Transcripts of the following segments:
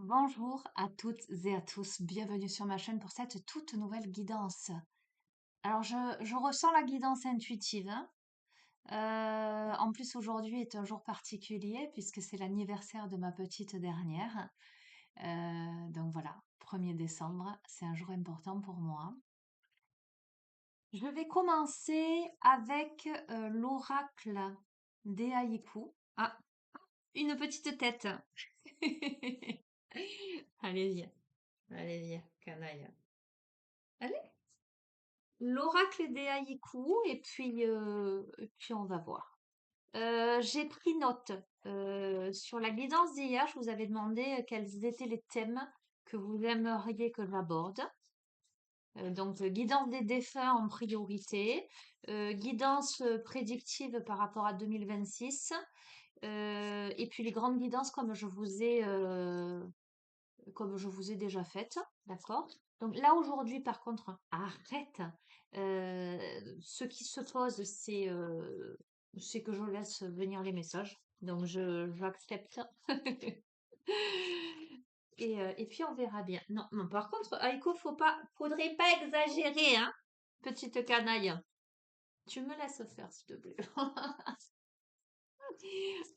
Bonjour à toutes et à tous, bienvenue sur ma chaîne pour cette toute nouvelle guidance. Alors je ressens la guidance intuitive, hein. En plus aujourd'hui est un jour particulier puisque c'est l'anniversaire de ma petite dernière. Donc voilà, 1er décembre, c'est un jour important pour moi. Je vais commencer avec l'oracle des haïkus. Ah, une petite tête. Allez-y, allez-y, canaille. Allez. L'oracle des haïkus, et puis on va voir. J'ai pris note sur la guidance d'hier. Je vous avais demandé quels étaient les thèmes que vous aimeriez que j'aborde. Donc, guidance des défunts en priorité, guidance prédictive par rapport à 2026, et puis les grandes guidances comme je vous ai déjà faites, d'accord? Donc là aujourd'hui par contre, arrête. Ce qui se pose, c'est que je laisse venir les messages. Donc j'accepte. Et puis on verra bien. Non, non, par contre, Aiko, faudrait pas exagérer, hein, petite canaille. Tu me laisses faire, s'il te plaît.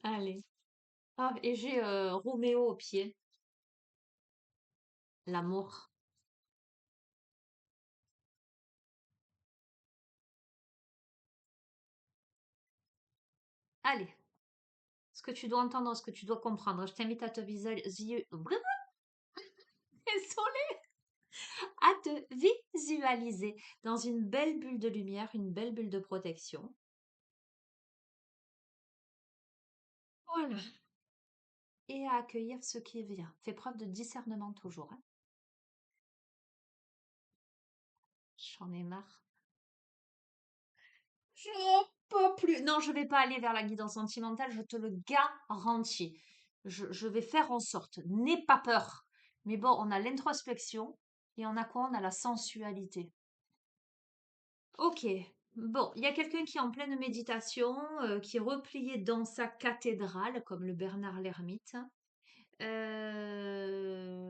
Allez. Ah, et j'ai Roméo au pied. L'amour. Allez. Ce que tu dois entendre, ce que tu dois comprendre. Je t'invite à te visualiser. Désolée. À te visualiser dans une belle bulle de lumière, une belle bulle de protection. Voilà. Et à accueillir ce qui vient. Fais preuve de discernement toujours, hein. J'en ai marre. Je peux plus. Non, je vais pas aller vers la guidance sentimentale, je te le garantis. Je vais faire en sorte. N'aie pas peur. Mais bon, on a l'introspection et on a quoi? On a la sensualité. Ok. Bon, il y a quelqu'un qui est en pleine méditation, qui est replié dans sa cathédrale, comme le Bernard l'ermite. Euh,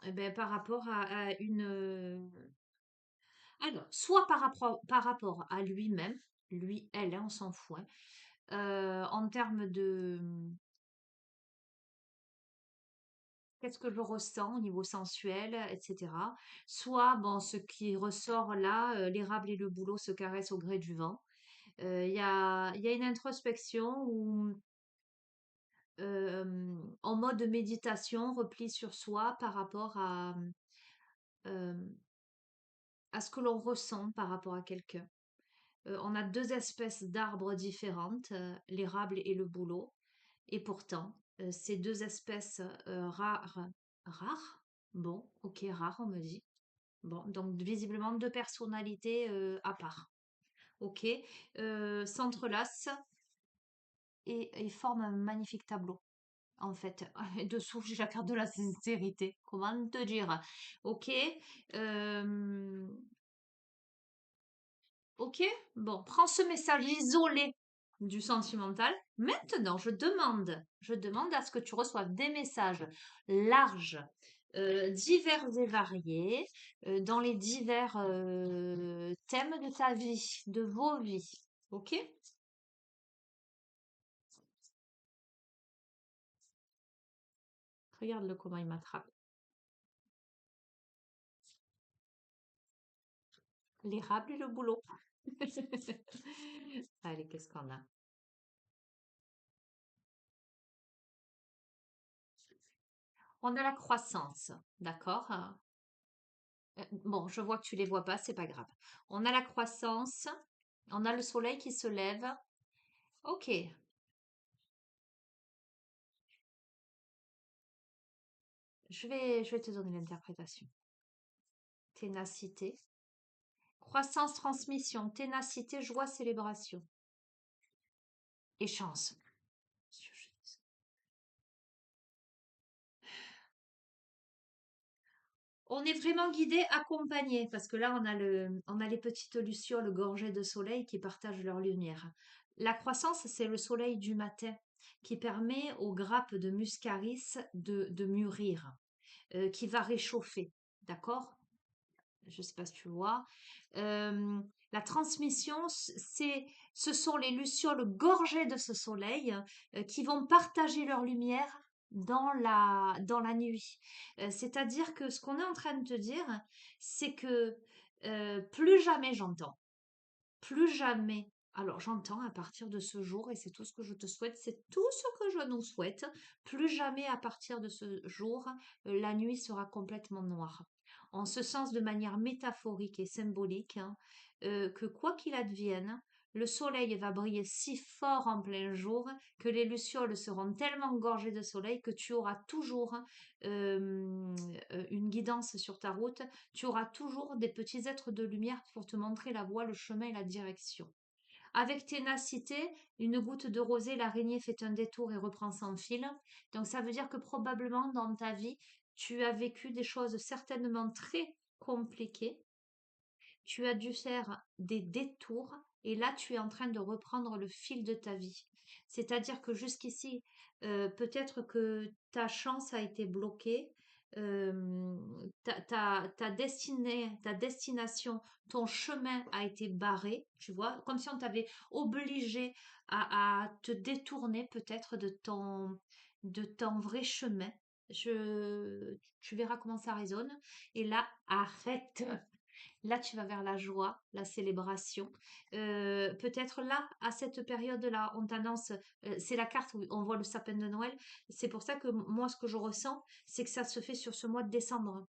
eh ben, par rapport à une. Alors, soit par rapport à lui-même, lui, elle, hein, on s'en fout, hein, en termes de qu'est-ce que je ressens au niveau sensuel, etc. Soit, bon, ce qui ressort là, l'érable et le bouleau se caressent au gré du vent. Il y a une introspection où, en mode méditation, repli sur soi par rapport euh, à ce que l'on ressent par rapport à quelqu'un. On a deux espèces d'arbres différentes, l'érable et le bouleau. Et pourtant, ces deux espèces rares, bon, ok, rares, on me dit. Bon, donc visiblement deux personnalités à part. Ok, s'entrelacent et forment un magnifique tableau. En fait, et dessous, j'ai la carte de la sincérité. Comment te dire? Ok, euh, ok, bon, prends ce message isolé du sentimental. Maintenant, je demande à ce que tu reçoives des messages larges, divers et variés, dans les divers thèmes de ta vie, de vos vies. Ok? Regarde-le comment il m'attrape. L'érable et le boulot. Allez, qu'est-ce qu'on a? On a la croissance, d'accord? Bon, je vois que tu les vois pas, c'est pas grave. On a la croissance, on a le soleil qui se lève. Ok, je vais te donner l'interprétation. Ténacité, croissance, transmission, ténacité, joie, célébration et chance. On est vraiment guidé, accompagné, parce que là, on a les petites lucioles gorgées de soleil qui partagent leur lumière. La croissance, c'est le soleil du matin. qui permet aux grappes de muscaris de mûrir, qui va réchauffer. D'accord? Je ne sais pas si tu vois. Euh, la transmission, ce sont les lucioles gorgées de ce soleil qui vont partager leur lumière dans la nuit. C'est-à-dire que ce qu'on est en train de te dire, c'est que plus jamais j'entends, plus jamais. Alors j'entends à partir de ce jour, et c'est tout ce que je te souhaite, c'est tout ce que je nous souhaite, plus jamais à partir de ce jour, la nuit sera complètement noire. En ce sens, de manière métaphorique et symbolique, hein, que quoi qu'il advienne, le soleil va briller si fort en plein jour que les lucioles seront tellement gorgées de soleil que tu auras toujours une guidance sur ta route, tu auras toujours des petits êtres de lumière pour te montrer la voie, le chemin et la direction. Avec ténacité, une goutte de rosée, l'araignée fait un détour et reprend son fil. Donc ça veut dire que probablement dans ta vie, tu as vécu des choses certainement très compliquées, tu as dû faire des détours et là tu es en train de reprendre le fil de ta vie. C'est-à-dire que jusqu'ici, peut-être que ta chance a été bloquée, ta destinée, ta destination, ton chemin a été barré, tu vois, comme si on t'avait obligé à te détourner peut-être de ton vrai chemin. Tu verras comment ça résonne. Et là, arrête. Là, tu vas vers la joie, la célébration. Peut-être là, à cette période-là, on t'annonce, c'est la carte où on voit le sapin de Noël. C'est pour ça que moi, ce que je ressens, c'est que ça se fait sur ce mois de décembre.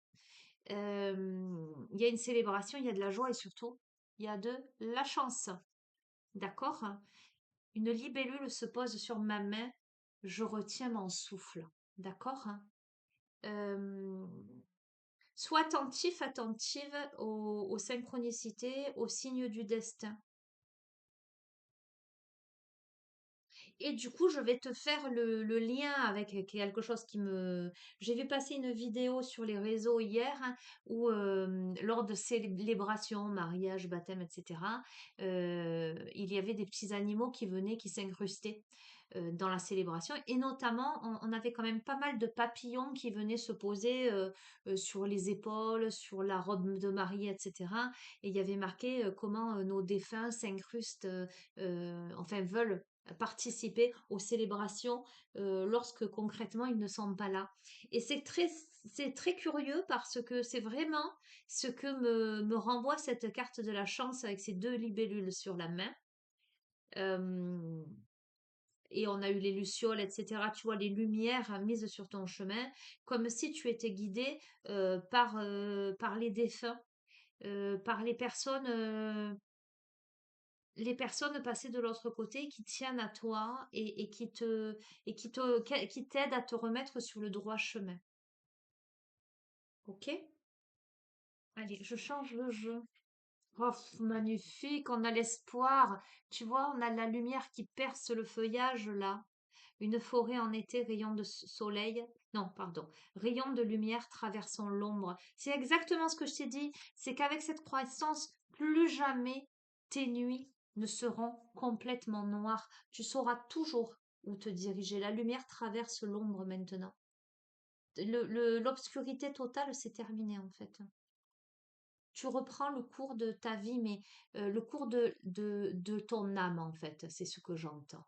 Il y a une célébration, il y a de la joie et surtout, il y a de la chance. D'accord? Une libellule se pose sur ma main. Je retiens mon souffle. D'accord? Euh, Sois attentif, attentive aux synchronicités, aux signes du destin. Et du coup, je vais te faire le lien avec quelque chose qui me... J'ai vu passer une vidéo sur les réseaux hier hein, où, lors de célébrations, mariage, baptême, etc., il y avait des petits animaux qui venaient, qui s'incrustaient dans la célébration. Et notamment, on avait quand même pas mal de papillons qui venaient se poser sur les épaules, sur la robe de mariée, etc. Et il y avait marqué comment nos défunts s'incrustent, enfin veulent participer aux célébrations lorsque concrètement ils ne sont pas là. Et c'est très curieux parce que c'est vraiment ce que me renvoie cette carte de la chance avec ces deux libellules sur la main. Euh, et on a eu les lucioles, etc. Tu vois, les lumières mises sur ton chemin, comme si tu étais guidé par les défunts, par les personnes passées de l'autre côté qui tiennent à toi et qui t'aident à te remettre sur le droit chemin. Ok? Allez, je change le jeu. Oh, magnifique, on a l'espoir. Tu vois, on a la lumière qui perce le feuillage là. Une forêt en été, rayon de soleil. Non, pardon. Rayon de lumière traversant l'ombre. C'est exactement ce que je t'ai dit. C'est qu'avec cette croissance, plus jamais tes nuits ne seront complètement noires. Tu sauras toujours où te diriger. La lumière traverse l'ombre maintenant. L'obscurité totale, c'est terminé en fait. Tu reprends le cours de ta vie, mais le cours de ton âme en fait. C'est ce que j'entends.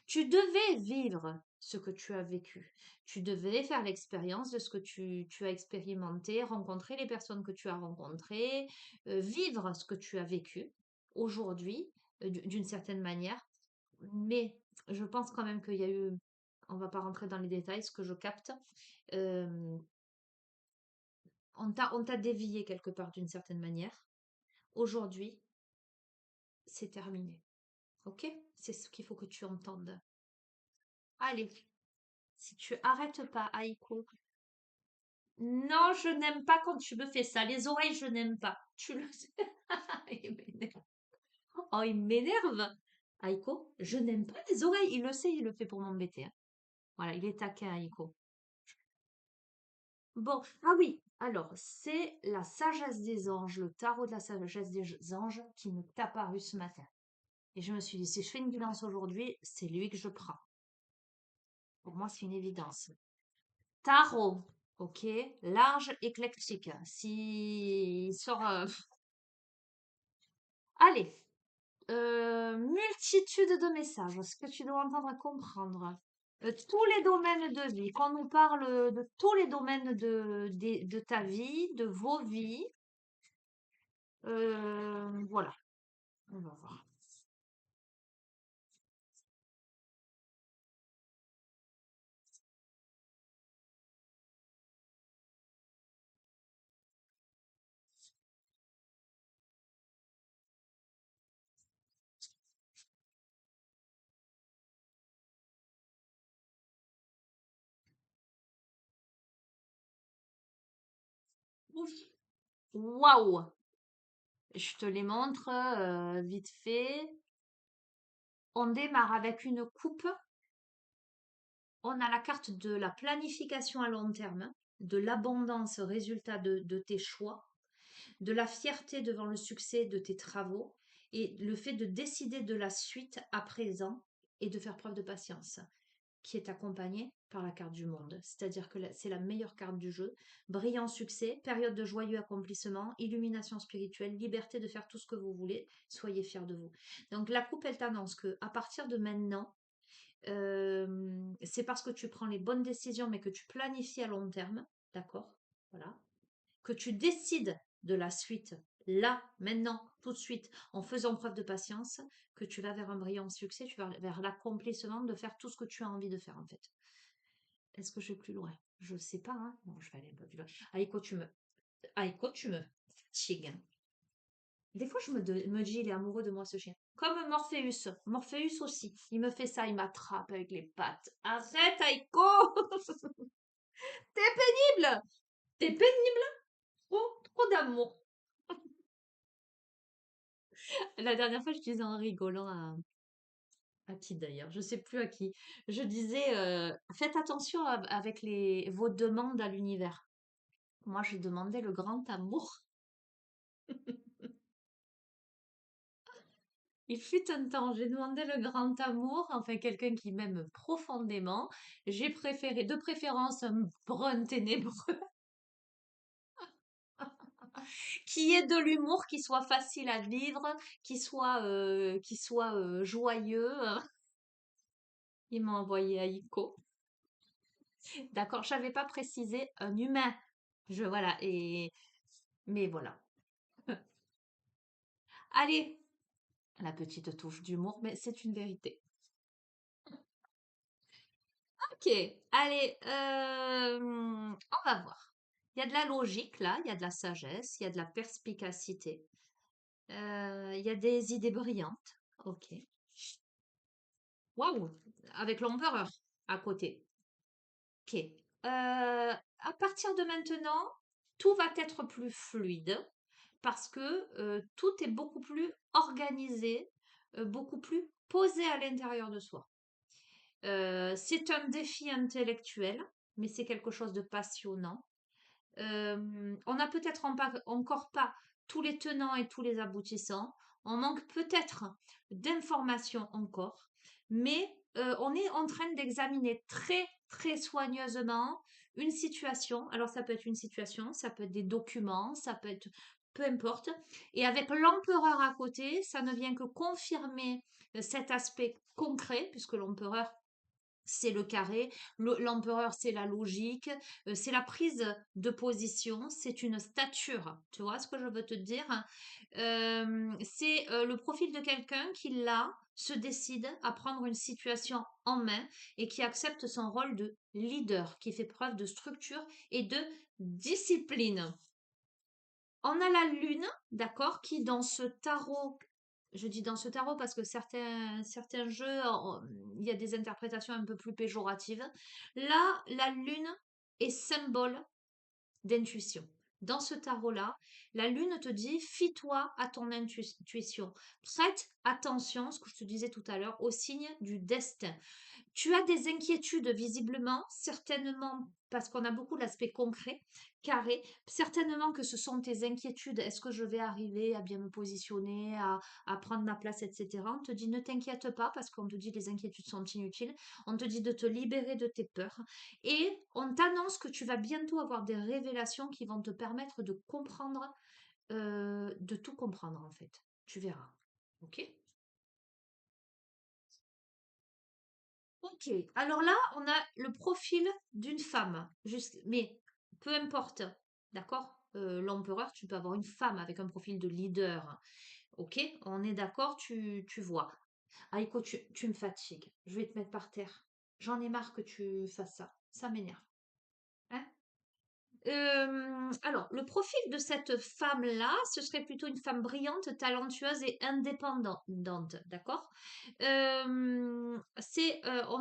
Tu devais vivre ce que tu as vécu. Tu devais faire l'expérience de ce que tu as expérimenté, rencontrer les personnes que tu as rencontrées, vivre ce que tu as vécu aujourd'hui, d'une certaine manière. Mais je pense quand même qu'il y a eu, on va pas rentrer dans les détails, ce que je capte, euh, on t'a dévié quelque part d'une certaine manière. Aujourd'hui, c'est terminé. Ok? C'est ce qu'il faut que tu entendes. Allez, si tu arrêtes pas, Aiko. Non, je n'aime pas quand tu me fais ça. Les oreilles, je n'aime pas. Tu le sais. Il m'énerve. Oh, il m'énerve. Aiko, je n'aime pas les oreilles. Il le sait, il le fait pour m'embêter. Hein. Voilà, il est taquin, Aiko. Bon, ah oui, alors, c'est la sagesse des anges, le tarot de la sagesse des anges qui m'est apparu ce matin. Et je me suis dit, si je fais une guidance aujourd'hui, c'est lui que je prends. Pour moi, c'est une évidence. Tarot, ok, large, éclectique. Si il sort, allez, multitude de messages. Ce que tu dois entendre et comprendre. Tous les domaines de vie. Quand on nous parle de tous les domaines de ta vie, de vos vies, voilà, on va voir. Ouf. Waouh! Je te les montre vite fait. On démarre avec une coupe. On a la carte de la planification à long terme, de l'abondance résultat de tes choix, de la fierté devant le succès de tes travaux et le fait de décider de la suite à présent et de faire preuve de patience, qui est accompagnée par la carte du monde. C'est-à-dire que c'est la meilleure carte du jeu. Brillant succès, période de joyeux accomplissement, illumination spirituelle, liberté de faire tout ce que vous voulez, soyez fiers de vous. Donc la coupe, elle t'annonce que à partir de maintenant, c'est parce que tu prends les bonnes décisions, mais que tu planifies à long terme, d'accord? Voilà. Que tu décides de la suite, là, maintenant, tout de suite, en faisant preuve de patience, que tu vas vers un brillant succès, tu vas vers l'accomplissement de faire tout ce que tu as envie de faire, en fait. Est-ce que je vais plus loin? Je sais pas, hein. Bon, je vais aller un peu plus loin. Aïko, tu me fatigues. Des fois, me dis, il est amoureux de moi, ce chien. Comme Morpheus. Morpheus aussi. Il me fait ça, il m'attrape avec les pattes. Arrête, Aïko! T'es pénible! T'es pénible! Trop d'amour. La dernière fois, je disais en rigolant à qui d'ailleurs? Je sais plus à qui. Je disais, faites attention avec vos demandes à l'univers. Moi, j'ai demandé le grand amour. Il fut un temps, j'ai demandé le grand amour, enfin quelqu'un qui m'aime profondément. J'ai préféré, de préférence, un brun ténébreux, qui ait de l'humour, qui soit facile à vivre, qui soit joyeux. Il m'a envoyé à Ico. D'accord, j'avais pas précisé un humain. Voilà, mais voilà. Allez, la petite touche d'humour, mais c'est une vérité. Ok, allez, on va voir. Il y a de la logique là, il y a de la sagesse, il y a de la perspicacité, il y a des idées brillantes. Ok. Waouh, avec l'empereur à côté. Ok. À partir de maintenant, tout va être plus fluide parce que tout est beaucoup plus organisé, beaucoup plus posé à l'intérieur de soi. C'est un défi intellectuel, mais c'est quelque chose de passionnant. On n'a peut-être encore pas tous les tenants et tous les aboutissants. On manque peut-être d'informations encore, mais on est en train d'examiner très, très soigneusement une situation. Alors, ça peut être une situation, ça peut être des documents, ça peut être peu importe. Et avec l'empereur à côté, ça ne vient que confirmer cet aspect concret, puisque l'empereur c'est le carré, l'empereur c'est la logique, c'est la prise de position, c'est une stature. Tu vois ce que je veux te dire? C'est le profil de quelqu'un qui là se décide à prendre une situation en main et qui accepte son rôle de leader, qui fait preuve de structure et de discipline. On a la lune, d'accord, qui dans ce tarot, je dis dans ce tarot parce que certains jeux, il y a des interprétations un peu plus péjoratives. Là, la lune est symbole d'intuition. Dans ce tarot-là, la lune te dit, fie-toi à ton intuition. Prête attention, ce que je te disais tout à l'heure, aux signes du destin. Tu as des inquiétudes visiblement, certainement parce qu'on a beaucoup l'aspect concret, carré, certainement que ce sont tes inquiétudes. Est-ce que je vais arriver à bien me positionner, à prendre ma place, etc. On te dit ne t'inquiète pas parce qu'on te dit les inquiétudes sont inutiles. On te dit de te libérer de tes peurs et on t'annonce que tu vas bientôt avoir des révélations qui vont te permettre de comprendre, de tout comprendre en fait. Tu verras. Ok? Ok, alors là, on a le profil d'une femme, mais peu importe, d'accord? L'empereur, tu peux avoir une femme avec un profil de leader. Ok, on est d'accord, tu vois. Ah, écoute, tu me fatigues. Je vais te mettre par terre. J'en ai marre que tu fasses ça. Ça m'énerve. Hein. Alors, le profil de cette femme-là, ce serait plutôt une femme brillante, talentueuse et indépendante, d'accord? On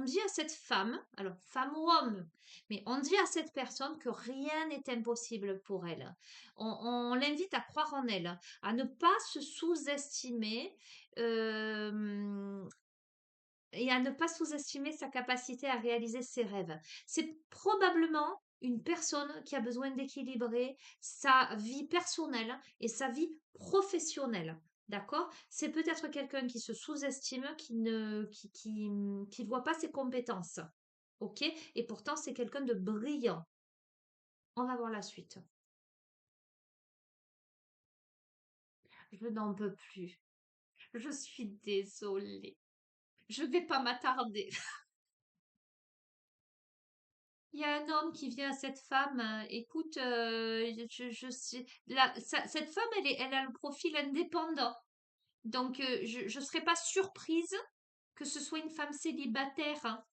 dit à cette femme, alors femme ou homme, mais on dit à cette personne que rien n'est impossible pour elle. On l'invite à croire en elle, à ne pas se sous-estimer, euh, et à ne pas sous-estimer sa capacité à réaliser ses rêves. C'est probablement une personne qui a besoin d'équilibrer sa vie personnelle et sa vie professionnelle. D'accord? C'est peut-être quelqu'un qui se sous-estime, qui voit pas ses compétences. OK? Et pourtant, c'est quelqu'un de brillant. On va voir la suite. Je n'en peux plus. Je suis désolée. Je vais pas m'attarder. Il y a un homme qui vient à cette femme. Écoute, je sais, cette femme, elle a le profil indépendant. Donc, je ne serais pas surprise que ce soit une femme célibataire, hein.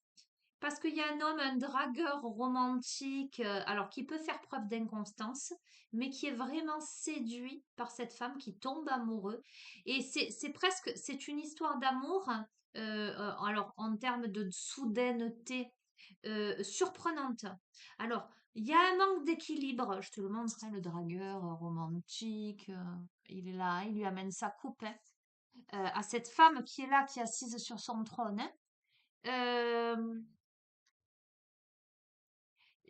Parce qu'il y a un homme, un dragueur romantique, alors qui peut faire preuve d'inconstance, mais qui est vraiment séduit par cette femme qui tombe amoureux. Et c'est une histoire d'amour, hein, alors en termes de soudaineté, surprenante. Alors, il y a un manque d'équilibre. Je te le montrerai, le dragueur romantique. Il est là, il lui amène sa coupe, hein, à cette femme qui est là, qui est assise sur son trône, hein. Euh,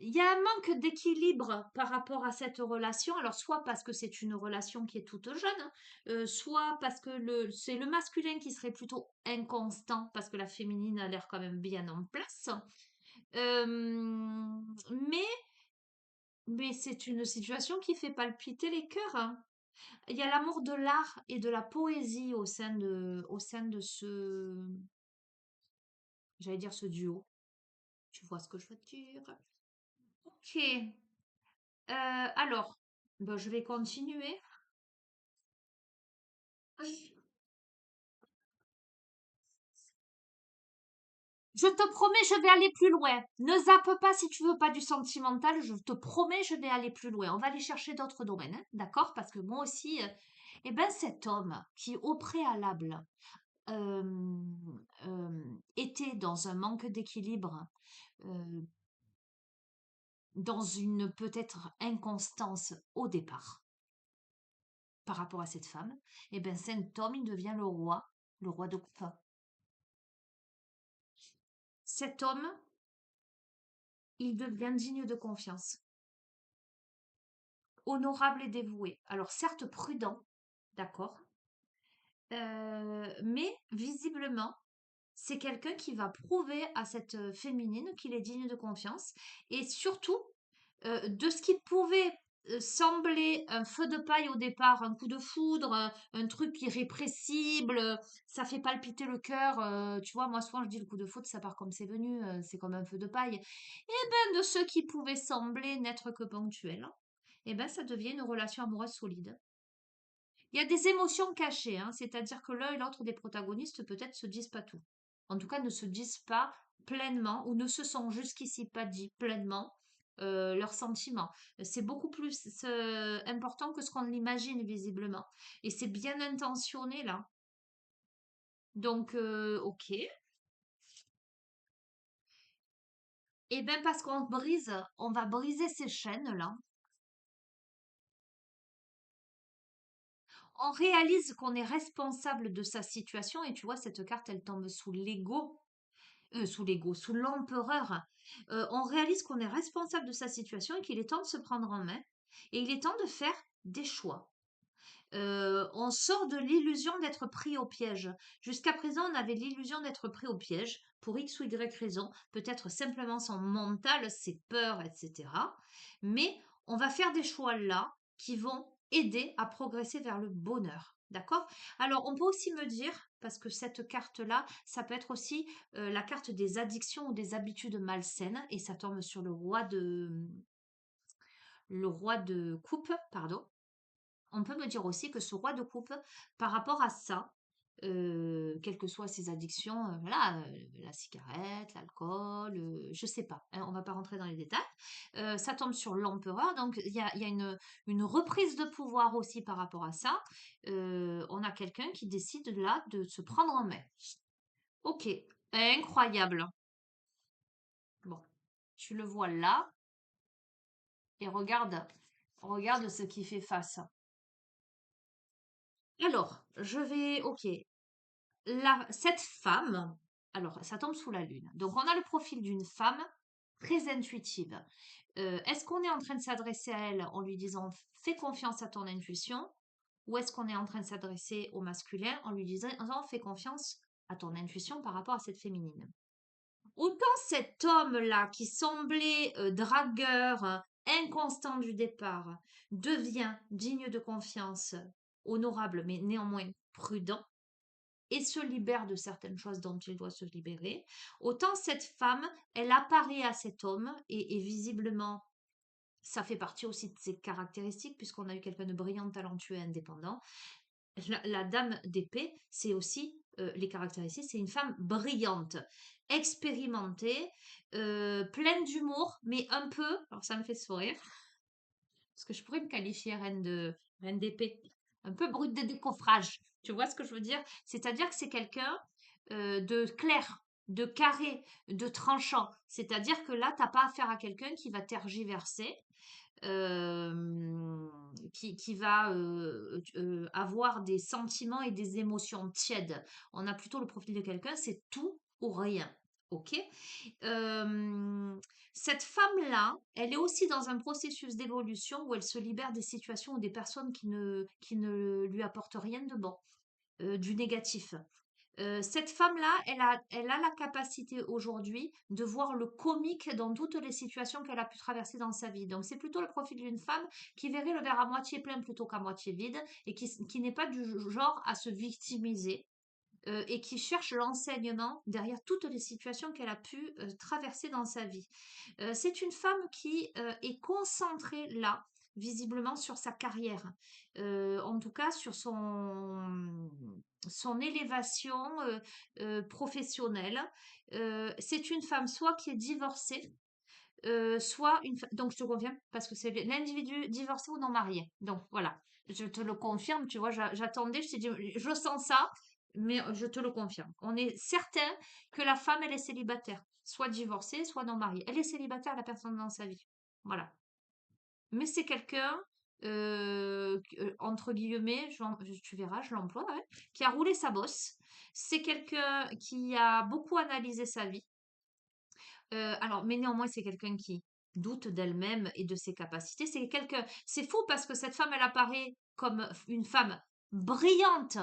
il y a un manque d'équilibre par rapport à cette relation. Alors, soit parce que c'est une relation qui est toute jeune, hein, soit parce que c'est le masculin qui serait plutôt inconstant, parce que la féminine a l'air quand même bien en place. Euh, mais c'est une situation qui fait palpiter les cœurs, hein. Il y a l'amour de l'art et de la poésie au sein de j'allais dire ce duo. Tu vois ce que je veux dire? Ok. Alors, ben, je vais continuer. Je te promets, je vais aller plus loin. Ne zappe pas si tu veux pas du sentimental. Je te promets, je vais aller plus loin. On va aller chercher d'autres domaines, hein, d'accord? Parce que moi aussi, eh ben, cet homme qui, au préalable, euh, était dans un manque d'équilibre, euh, dans une peut-être inconstance au départ par rapport à cette femme, eh ben, cet homme, il devient le roi de coupe. Cet homme, il devient digne de confiance, honorable et dévoué. Alors certes prudent, d'accord, mais visiblement, c'est quelqu'un qui va prouver à cette féminine qu'il est digne de confiance et surtout de ce qui pouvait sembler un feu de paille au départ, un coup de foudre, un truc irrépressible, ça fait palpiter le cœur. Tu vois, moi souvent je dis le coup de foudre, ça part comme c'est venu, c'est comme un feu de paille. Et ben de ce qui pouvait sembler n'être que ponctuel, et ben ça devient une relation amoureuse solide. Il y a des émotions cachées, hein, c'est-à-dire que l'un et l'autre des protagonistes peut-être se disent pas tout. En tout cas, ne se disent pas pleinement ou ne se sont jusqu'ici pas dit pleinement leurs sentiments. C'est beaucoup plus important que ce qu'on l'imagine visiblement. Et c'est bien intentionné là. Donc, ok. Et bien parce on va briser ces chaînes là. on réalise qu'on est responsable de sa situation et tu vois, cette carte, elle tombe sous l'ego, sous l'empereur. On réalise qu'on est responsable de sa situation et qu'il est temps de se prendre en main et il est temps de faire des choix. On sort de l'illusion d'être pris au piège. Jusqu'à présent, on avait l'illusion d'être pris au piège pour X ou Y raison, peut-être simplement son mental, ses peurs, etc. Mais on va faire des choix là qui vont aider à progresser vers le bonheur. D'accord? Alors, on peut aussi me dire, parce que cette carte-là, ça peut être aussi la carte des addictions ou des habitudes malsaines, et ça tombe sur le roi de coupe, pardon. On peut me dire aussi que ce roi de coupe, par rapport à ça, quelles que soient ses addictions, voilà, la cigarette, l'alcool, je sais pas, hein, on va pas rentrer dans les détails. Ça tombe sur l'empereur, donc il y a une reprise de pouvoir aussi par rapport à ça. On a quelqu'un qui décide là de se prendre en main. Ok, incroyable. Bon, tu le vois là et regarde ce qui fait face. Alors, ok, cette femme, alors ça tombe sous la lune. Donc on a le profil d'une femme très intuitive. Est-ce qu'on est en train de s'adresser à elle en lui disant fais confiance à ton intuition, ou est-ce qu'on est en train de s'adresser au masculin en lui disant fais confiance à ton intuition par rapport à cette féminine? Autant cet homme-là qui semblait dragueur, inconstant du départ, devient digne de confiance, honorable mais néanmoins prudent et se libère de certaines choses dont il doit se libérer, autant cette femme, elle apparaît à cet homme et visiblement, ça fait partie aussi de ses caractéristiques puisqu'on a eu quelqu'un de brillant, talentueux et indépendant. La dame d'épée, c'est aussi les caractéristiques, c'est une femme brillante, expérimentée, pleine d'humour, mais un peu, alors ça me fait sourire, parce que je pourrais me qualifier reine d'épée, un peu brute de décoffrage. Tu vois ce que je veux dire? C'est-à-dire que c'est quelqu'un de clair, de carré, de tranchant. C'est-à-dire que là, t'as pas affaire à quelqu'un qui va tergiverser, qui va avoir des sentiments et des émotions tièdes. On a plutôt le profil de quelqu'un, c'est tout ou rien. Ok? Euh, Cette femme-là, elle est aussi dans un processus d'évolution où elle se libère des situations ou des personnes qui ne lui apportent rien de bon, du négatif. Cette femme-là, elle a la capacité aujourd'hui de voir le comique dans toutes les situations qu'elle a pu traverser dans sa vie. Donc, c'est plutôt le profil d'une femme qui verrait le verre à moitié plein plutôt qu'à moitié vide et qui n'est pas du genre à se victimiser et qui cherche l'enseignement derrière toutes les situations qu'elle a pu traverser dans sa vie. C'est une femme qui est concentrée là, visiblement sur sa carrière, en tout cas sur son élévation professionnelle. C'est une femme soit qui est divorcée, soit donc je te confirme parce que c'est l'individu divorcé ou non marié. Donc voilà, je te le confirme, tu vois, j'attendais, je t'ai dit, je sens ça, mais je te le confirme. On est certain que la femme, elle est célibataire, soit divorcée, soit non mariée. Elle est célibataire, la personne dans sa vie. Voilà. Mais c'est quelqu'un, entre guillemets, tu verras, je l'emploie, ouais, qui a roulé sa bosse. C'est quelqu'un qui a beaucoup analysé sa vie. Alors, mais néanmoins, c'est quelqu'un qui doute d'elle-même et de ses capacités. C'est fou parce que cette femme, elle apparaît comme une femme brillante,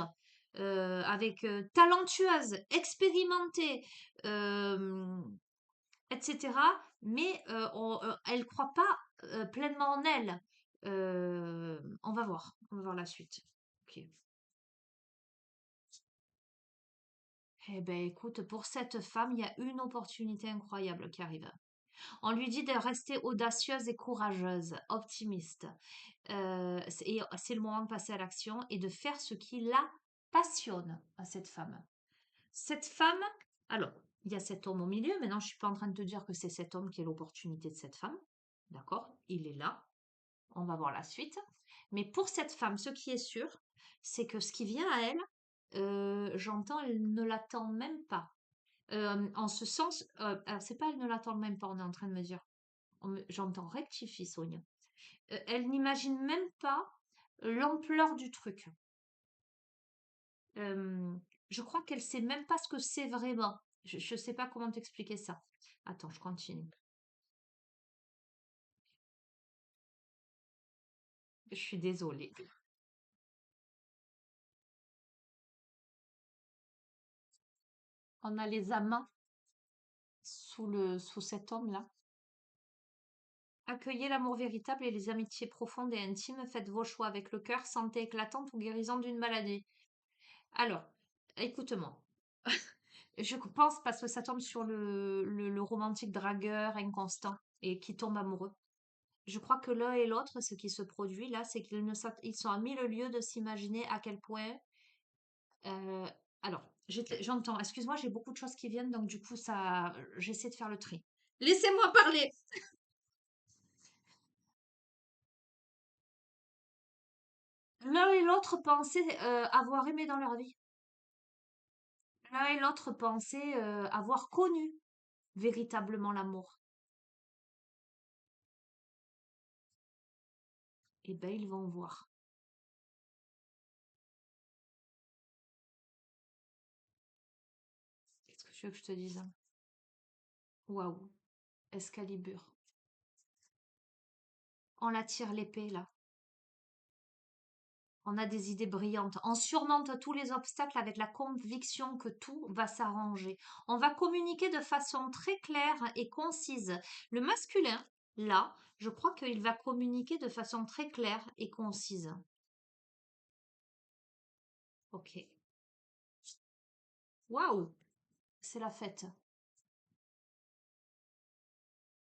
avec talentueuse, expérimentée, euh, etc. Mais elle croit pas pleinement en elle. On va voir la suite. Ok. Eh ben, écoute, pour cette femme, il y a une opportunité incroyable qui arrive. On lui dit de rester audacieuse et courageuse, optimiste. C'est le moment de passer à l'action et de faire ce qui la passionne à cette femme. Cette femme, alors, il y a cet homme au milieu. Maintenant, je ne suis pas en train de te dire que c'est cet homme qui est l'opportunité de cette femme. D'accord? Il est là. On va voir la suite. Mais pour cette femme, ce qui est sûr, c'est que ce qui vient à elle, j'entends, elle ne l'attend même pas. En ce sens, alors c'est pas elle ne l'attend même pas, on est en train de me dire. J'entends rectifie Sonia. Elle n'imagine même pas l'ampleur du truc. Euh, je crois qu'elle sait même pas ce que c'est vraiment. Je sais pas comment t'expliquer ça. Attends, je continue. Je suis désolée. On a les amants sous cet homme-là. Accueillez l'amour véritable et les amitiés profondes et intimes. Faites vos choix avec le cœur, santé éclatante ou guérison d'une maladie. Alors, écoute-moi. Je pense parce que ça tombe sur le romantique dragueur inconstant et qui tombe amoureux. Je crois que l'un et l'autre, ce qui se produit là, c'est qu'ils ne ils sont à mille lieues de s'imaginer à quel point. euh, alors, j'entends. Excuse-moi, j'ai beaucoup de choses qui viennent, donc du coup, ça, j'essaie de faire le tri. Laissez-moi parler. L'un et l'autre pensaient avoir aimé dans leur vie. L'un et l'autre pensaient avoir connu véritablement l'amour. Eh ben, ils vont voir. Qu'est-ce que tu veux que je te dise? Waouh, Excalibur. On la tire l'épée là. On a des idées brillantes. On surmonte tous les obstacles avec la conviction que tout va s'arranger. On va communiquer de façon très claire et concise. Le masculin, là, je crois qu'il va communiquer de façon très claire et concise. Ok. Waouh, c'est la fête.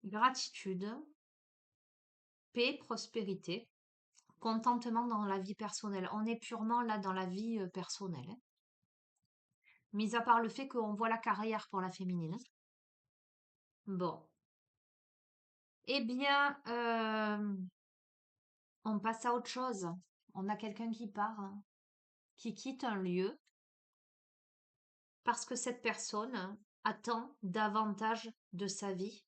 Gratitude, paix, prospérité, contentement dans la vie personnelle. On est purement là dans la vie personnelle, hein. Mis à part le fait qu'on voit la carrière pour la féminine. Bon. Eh bien, on passe à autre chose. On a quelqu'un qui part, hein, qui quitte un lieu parce que cette personne attend davantage de sa vie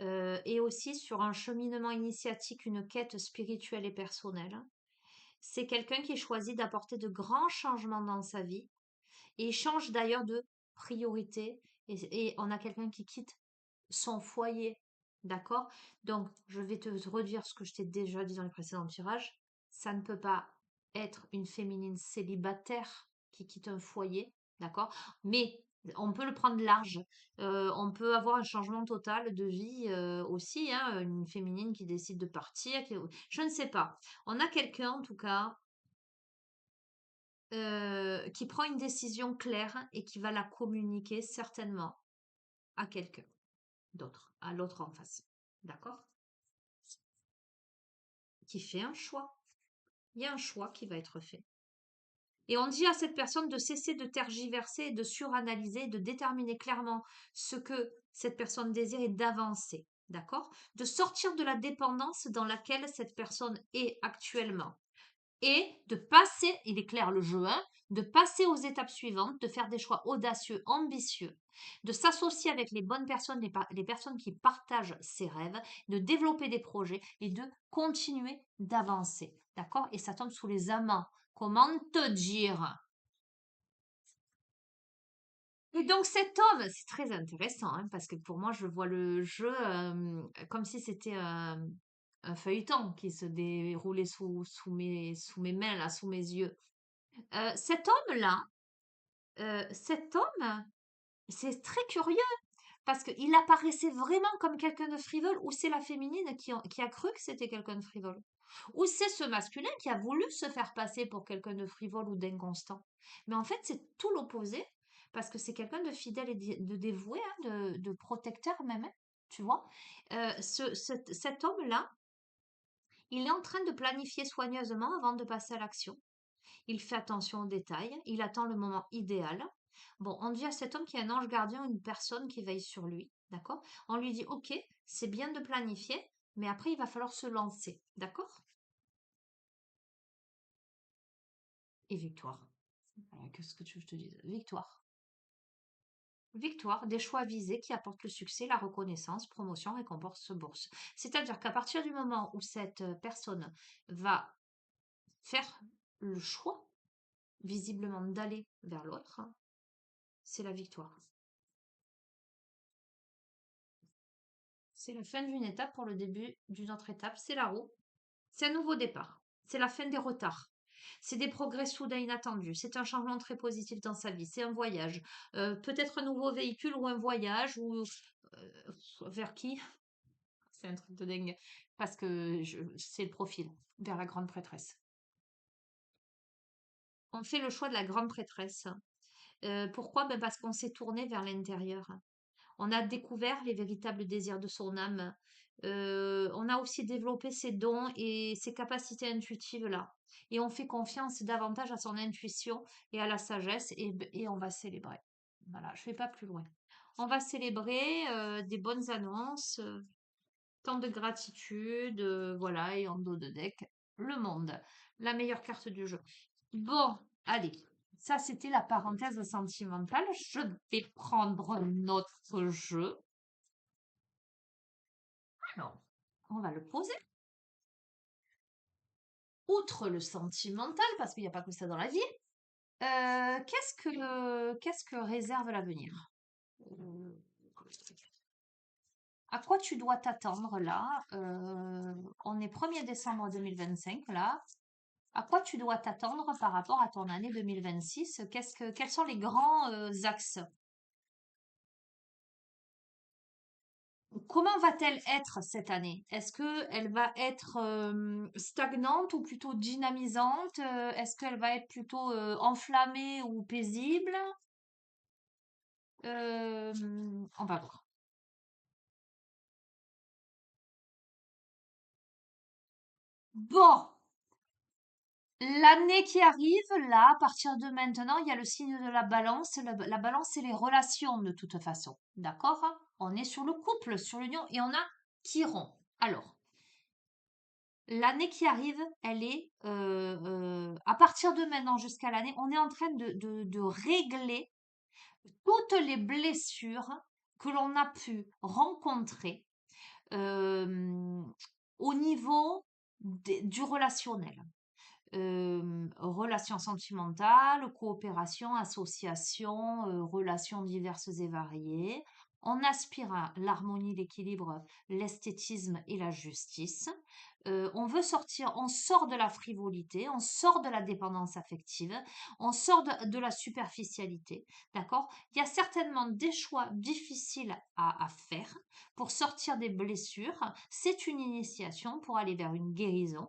et aussi sur un cheminement initiatique, une quête spirituelle et personnelle. C'est quelqu'un qui choisit d'apporter de grands changements dans sa vie et il change d'ailleurs de priorité et on a quelqu'un qui quitte son foyer. D'accord? Donc, je vais te redire ce que je t'ai déjà dit dans les précédents tirages. Ça ne peut pas être une féminine célibataire qui quitte un foyer. D'accord? Mais on peut le prendre large. On peut avoir un changement total de vie aussi. Hein, une féminine qui décide de partir. Je ne sais pas. On a quelqu'un, en tout cas, qui prend une décision claire et qui va la communiquer certainement à quelqu'un d'autre, à l'autre en face. D'accord? Qui fait un choix. Il y a un choix qui va être fait. Et on dit à cette personne de cesser de tergiverser et de suranalyser, de déterminer clairement ce que cette personne désire et d'avancer. D'accord? De sortir de la dépendance dans laquelle cette personne est actuellement et de passer, il est clair le jeu 1, de passer aux étapes suivantes, de faire des choix audacieux, ambitieux, de s'associer avec les bonnes personnes, les personnes qui partagent ses rêves, de développer des projets et de continuer d'avancer. D'accord? Et ça tombe sous les amants. Comment te dire? Et donc cet homme, c'est très intéressant, hein, parce que pour moi, je vois le jeu comme si c'était un feuilleton qui se déroulait sous mes mains, là, sous mes yeux. Cet homme-là, cet homme, c'est très curieux parce qu'il apparaissait vraiment comme quelqu'un de frivole ou c'est la féminine qui a cru que c'était quelqu'un de frivole ou c'est ce masculin qui a voulu se faire passer pour quelqu'un de frivole ou d'inconstant. Mais en fait, c'est tout l'opposé parce que c'est quelqu'un de fidèle et de dévoué, hein, de protecteur même, hein, tu vois. Cet homme-là, il est en train de planifier soigneusement avant de passer à l'action. Il fait attention aux détails, il attend le moment idéal. Bon, on dit à cet homme qu'il y a un ange gardien, une personne qui veille sur lui, d'accord? On lui dit, ok, c'est bien de planifier, mais après, il va falloir se lancer, d'accord? Et victoire. Qu'est-ce que tu veux que je te dise? Victoire. Victoire, des choix visés qui apportent le succès, la reconnaissance, promotion, récompense, bourse. C'est-à-dire qu'à partir du moment où cette personne va faire le choix visiblement d'aller vers l'autre, c'est la victoire. C'est la fin d'une étape pour le début d'une autre étape. C'est la roue. C'est un nouveau départ. C'est la fin des retards. C'est des progrès soudains inattendus. C'est un changement très positif dans sa vie. C'est un voyage. Peut-être un nouveau véhicule ou un voyage ou vers qui? C'est un truc de dingue. Parce que c'est le profil vers la grande prêtresse. On fait le choix de la grande prêtresse. Pourquoi? Ben parce qu'on s'est tourné vers l'intérieur. On a découvert les véritables désirs de son âme. On a aussi développé ses dons et ses capacités intuitives-là. Et on fait confiance davantage à son intuition et à la sagesse et on va célébrer. Voilà, je ne vais pas plus loin. On va célébrer des bonnes annonces, tant de gratitude, voilà, et en dos de deck, le monde, la meilleure carte du jeu. Bon, allez, ça c'était la parenthèse sentimentale. Je vais prendre notre jeu. Alors, on va le poser. Outre le sentimental, parce qu'il n'y a pas que ça dans la vie, qu'est-ce que réserve l'avenir? Euh, À quoi tu dois t'attendre là? On est 1er décembre 2025 là. À quoi tu dois t'attendre par rapport à ton année 2026? Quels sont les grands axes? Comment va-t-elle être cette année? Est-ce qu'elle va être stagnante ou plutôt dynamisante? Est-ce qu'elle va être plutôt enflammée ou paisible? Euh, on va voir. Bon, l'année qui arrive, là, à partir de maintenant, il y a le signe de la balance. La balance, c'est les relations de toute façon. D'accord? On est sur le couple, sur l'union, et on a Chiron. Alors, l'année qui arrive, elle est, à partir de maintenant jusqu'à l'année, on est en train de régler toutes les blessures que l'on a pu rencontrer euh, au niveau du relationnel. Relations sentimentales, coopération, association, relations diverses et variées. On aspire à l'harmonie, l'équilibre, l'esthétisme et la justice. On veut sortir, on sort de la frivolité, on sort de la dépendance affective, on sort de la superficialité. D'accord? Il y a certainement des choix difficiles à faire pour sortir des blessures. C'est une initiation pour aller vers une guérison.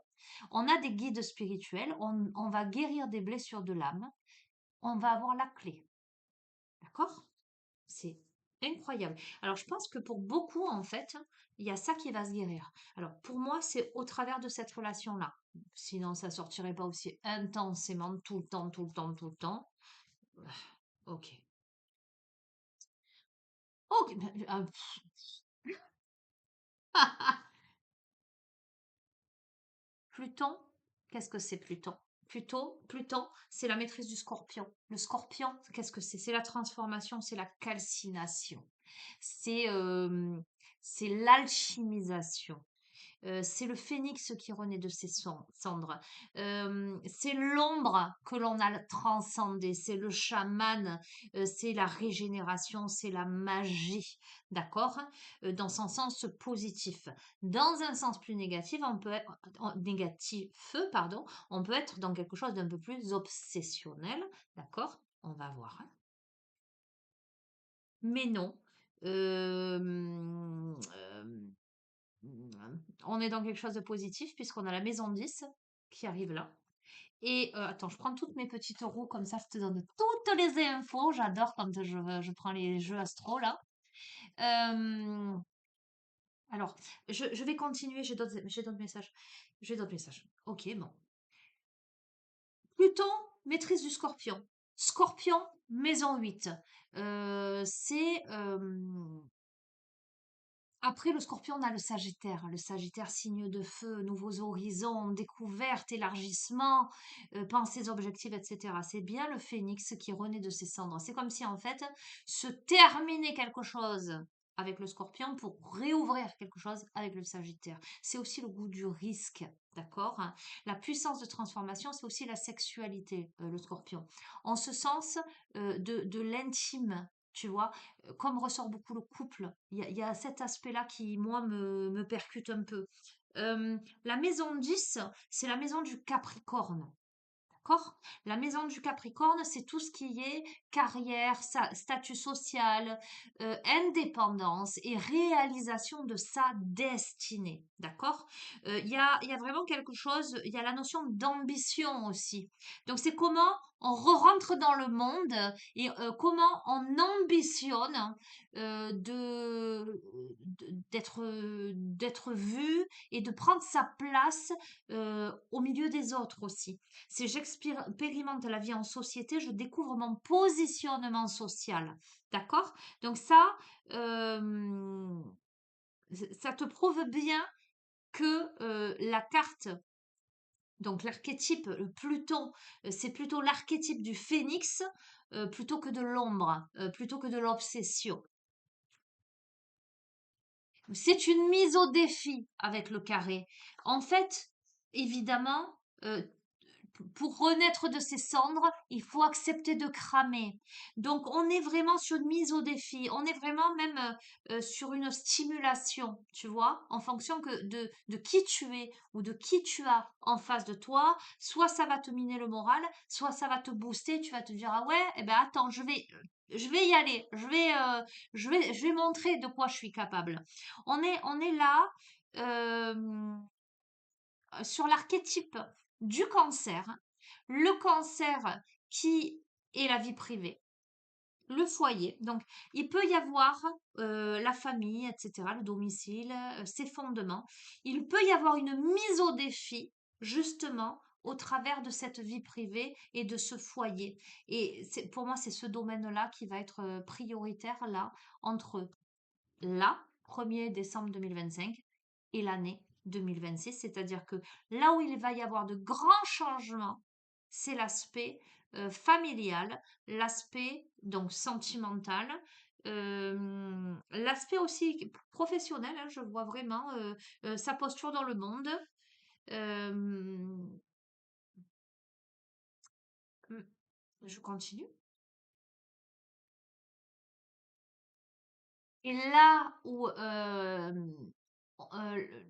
On a des guides spirituels, on va guérir des blessures de l'âme, on va avoir la clé. D'accord? C'est incroyable. Alors, je pense que pour beaucoup, en fait, il y a ça qui va se guérir. Alors, pour moi, c'est au travers de cette relation-là. Sinon, ça sortirait pas aussi intensément tout le temps, tout le temps, tout le temps. Ok. Ok. Pluton, qu'est-ce que c'est Pluton? Pluton, c'est la maîtrise du scorpion. Le scorpion, qu'est-ce que c'est? C'est la transformation, c'est la calcination. C'est c'est l'alchimisation. C'est le phénix qui renaît de ses cendres. C'est l'ombre que l'on a transcendée. C'est le chaman. C'est la régénération. C'est la magie. D'accord? Dans son sens positif. Dans un sens plus négatif, on peut être, pardon, on peut être dans quelque chose d'un peu plus obsessionnel. D'accord? On va voir. Hein. Mais non. Euh, on est dans quelque chose de positif puisqu'on a la maison 10 qui arrive là. Et attends, je prends toutes mes petites roues comme ça, je te donne toutes les infos. J'adore quand je prends les jeux astro là. Euh, alors, je vais continuer, j'ai d'autres messages. J'ai d'autres messages. Ok, bon. Pluton, maîtrise du scorpion. Scorpion, maison 8. C'est Après le Scorpion, on a le Sagittaire. Le Sagittaire, signe de feu, nouveaux horizons, découvertes, élargissements, pensées objectives, etc. C'est bien le phénix qui renaît de ses cendres. C'est comme si, en fait, se terminait quelque chose avec le Scorpion pour réouvrir quelque chose avec le Sagittaire. C'est aussi le goût du risque, d'accord? La puissance de transformation, c'est aussi la sexualité, le Scorpion. En ce sens, de l'intime, tu vois, comme ressort beaucoup le couple, il y a cet aspect-là qui, moi, me percute un peu. La maison 10, c'est la maison du Capricorne. D'accord? La maison du Capricorne, c'est tout ce qui est carrière, statut social, indépendance et réalisation de sa destinée. D'accord? Il y a vraiment quelque chose, il y a la notion d'ambition aussi. Donc, c'est comment on re-rentre dans le monde et comment on ambitionne d'être vu et de prendre sa place au milieu des autres aussi. Si j'expérimente la vie en société, je découvre mon positionnement social. D'accord? Donc euh, ça te prouve bien que la carte, donc l'archétype Pluton, c'est plutôt l'archétype du phénix plutôt que de l'ombre, plutôt que de l'obsession. C'est une mise au défi avec le carré. En fait, évidemment, pour renaître de ses cendres, il faut accepter de cramer. Donc, on est vraiment sur une mise au défi. On est vraiment même sur une stimulation, tu vois, en fonction de qui tu es ou de qui tu as en face de toi. Soit ça va te miner le moral, soit ça va te booster. Tu vas te dire, ah ouais, eh ben attends, je vais y aller. Je vais montrer de quoi je suis capable. On est là. euh, sur l'archétype du cancer, le cancer qui est la vie privée, le foyer. Donc, il peut y avoir la famille, etc., le domicile, ses fondements. Il peut y avoir une mise au défi, justement, au travers de cette vie privée et de ce foyer. Et pour moi, c'est ce domaine-là qui va être prioritaire, là, entre là, 1er décembre 2025 et l'année 2026. C'est-à-dire que là où il va y avoir de grands changements, c'est l'aspect familial, l'aspect donc sentimental, l'aspect aussi professionnel. Hein, je vois vraiment sa posture dans le monde. Euh, je continue. Et là où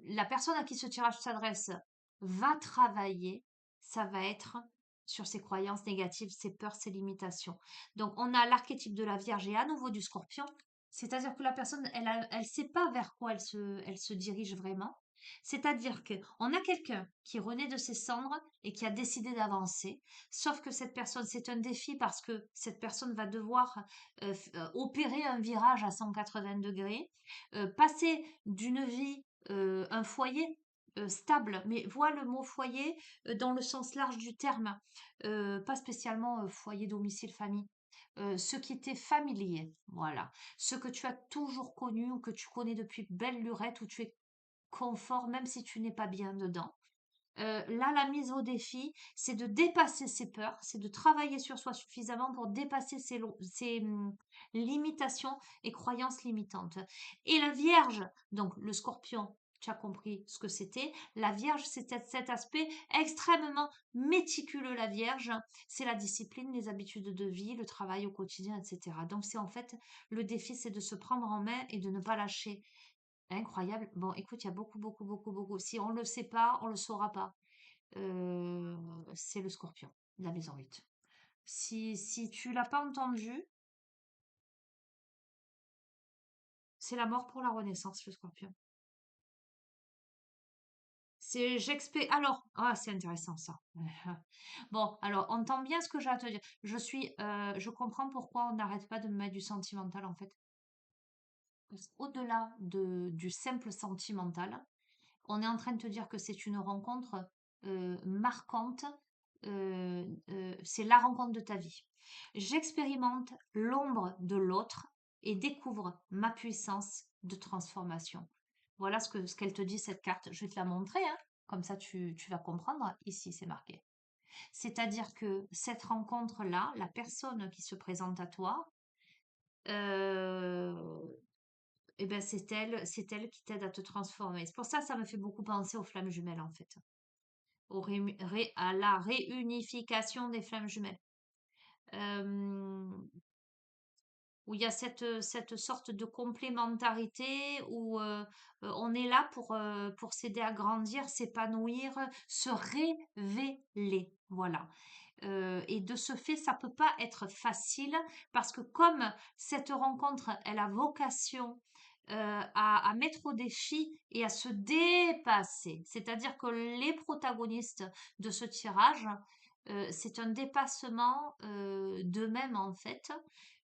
la personne à qui ce tirage s'adresse va travailler, ça va être sur ses croyances négatives, ses peurs, ses limitations. Donc, on a l'archétype de la Vierge et à nouveau du Scorpion. C'est-à-dire que la personne, elle sait pas vers quoi elle se dirige vraiment. C'est-à-dire que on a quelqu'un qui renaît de ses cendres et qui a décidé d'avancer. Sauf que cette personne, c'est un défi parce que cette personne va devoir opérer un virage à 180 degrés, passer d'une vie, un foyer stable, mais vois le mot foyer dans le sens large du terme, pas spécialement foyer, domicile, famille. Ce qui t'est familier, voilà. Ce que tu as toujours connu ou que tu connais depuis belle lurette, où tu es confort, même si tu n'es pas bien dedans. Là, la mise au défi, c'est de dépasser ses peurs, c'est de travailler sur soi suffisamment pour dépasser ses limitations et croyances limitantes. Et la Vierge, donc le Scorpion, tu as compris ce que c'était. La Vierge, c'est cet aspect extrêmement méticuleux. La Vierge, c'est la discipline, les habitudes de vie, le travail au quotidien, etc. Donc, c'est en fait le défi, c'est de se prendre en main et de ne pas lâcher. Incroyable. Bon, écoute, il y a beaucoup, beaucoup, beaucoup, beaucoup. Si on ne le sait pas, on ne le saura pas. Euh, c'est le Scorpion, la maison 8. Si tu l'as pas entendu, c'est la mort pour la renaissance, le Scorpion. Alors, ah, c'est intéressant ça. Bon, alors, entends bien ce que j'ai à te dire. Je comprends pourquoi on n'arrête pas de me mettre du sentimental en fait. Parce qu'au-delà du simple sentimental, on est en train de te dire que c'est une rencontre marquante, c'est la rencontre de ta vie. J'expérimente l'ombre de l'autre et découvre ma puissance de transformation. Voilà ce qu'elle te dit, cette carte. Je vais te la montrer, hein. Comme ça tu vas comprendre. Ici, c'est marqué. C'est-à-dire que cette rencontre-là, la personne qui se présente à toi, euh, eh ben c'est elle qui t'aide à te transformer. C'est pour ça, ça me fait beaucoup penser aux flammes jumelles, en fait. À la réunification des flammes jumelles. Euh, où il y a cette sorte de complémentarité, où on est là pour s'aider à grandir, s'épanouir, se révéler. Voilà. Et de ce fait, ça peut pas être facile parce que comme cette rencontre, elle a vocation à mettre au défi et à se dépasser. C'est-à-dire que les protagonistes de ce tirage, c'est un dépassement d'eux-mêmes en fait,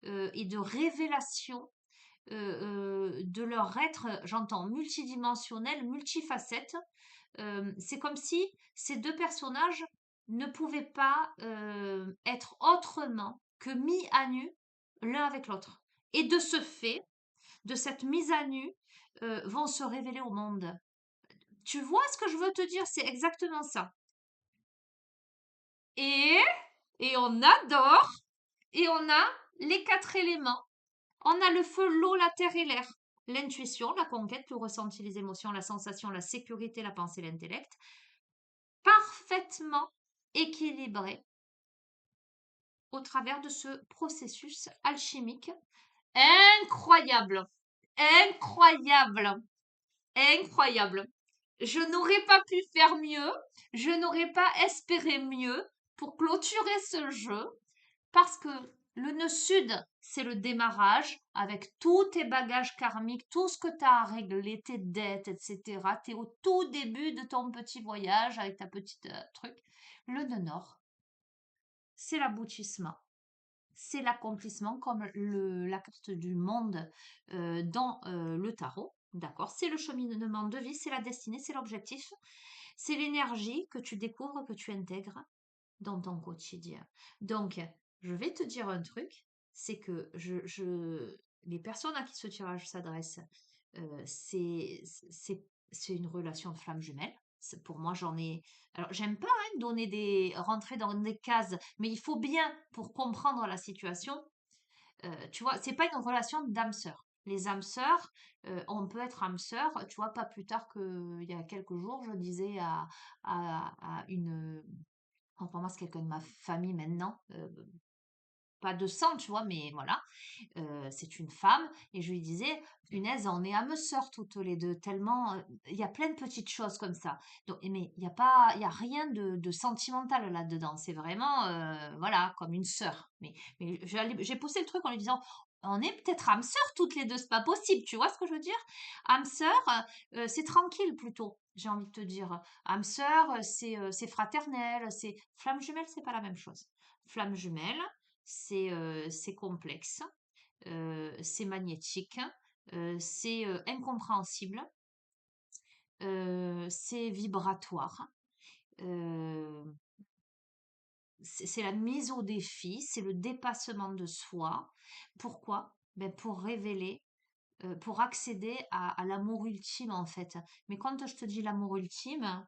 et de révélation de leur être, j'entends multidimensionnel, multifacette. C'est comme si ces deux personnages ne pouvaient pas être autrement que mis à nu l'un avec l'autre. Et de ce fait, de cette mise à nu, vont se révéler au monde. Tu vois ce que je veux te dire? C'est exactement ça. Et, et on adore, et on a les quatre éléments. On a le feu, l'eau, la terre et l'air. L'intuition, la conquête, le ressenti, les émotions, la sensation, la sécurité, la pensée, l'intellect. Parfaitement équilibré au travers de ce processus alchimique incroyable, incroyable, incroyable. Je n'aurais pas pu faire mieux, je n'aurais pas espéré mieux pour clôturer ce jeu. Parce que le nœud sud, c'est le démarrage avec tous tes bagages karmiques, tout ce que tu as à régler, tes dettes, etc. Tu es au tout début de ton petit voyage avec ta petite truc. Le nœud nord, c'est l'aboutissement. C'est l'accomplissement comme la carte du monde dans le tarot. D'accord? C'est le cheminement de vie, c'est la destinée, c'est l'objectif. C'est l'énergie que tu découvres, que tu intègres dans ton quotidien. Donc, je vais te dire un truc, c'est que les personnes à qui ce tirage s'adresse, c'est une relation de flamme jumelle. Pour moi, j'en ai. Alors, j'aime pas rentrer dans des cases, mais il faut bien pour comprendre la situation. Tu vois, c'est pas une relation d'âme sœur. Les âmes sœurs, on peut être âme sœur. Tu vois, pas plus tard qu'il y a quelques jours, je disais à une enfin, pour moi, c'est quelqu'un de ma famille maintenant. Pas de sang, tu vois, mais voilà. C'est une femme. Et je lui disais, punaise, on est âmes sœurs toutes les deux, tellement. Il y a plein de petites choses comme ça. Donc, mais il n'y a pas, il y a rien de sentimental là-dedans. C'est vraiment, voilà, comme une sœur. Mais j'ai poussé le truc en lui disant, on est peut-être âmes sœurs toutes les deux, c'est pas possible. Tu vois ce que je veux dire? Âmes sœurs, c'est tranquille plutôt. J'ai envie de te dire, âme sœur, c'est fraternel, c'est flamme jumelle, c'est pas la même chose. Flamme jumelle, c'est complexe, c'est magnétique, c'est incompréhensible, c'est vibratoire, euh, c'est la mise au défi, c'est le dépassement de soi. Pourquoi? Ben pour révéler, pour accéder à l'amour ultime en fait. Mais quand je te dis l'amour ultime,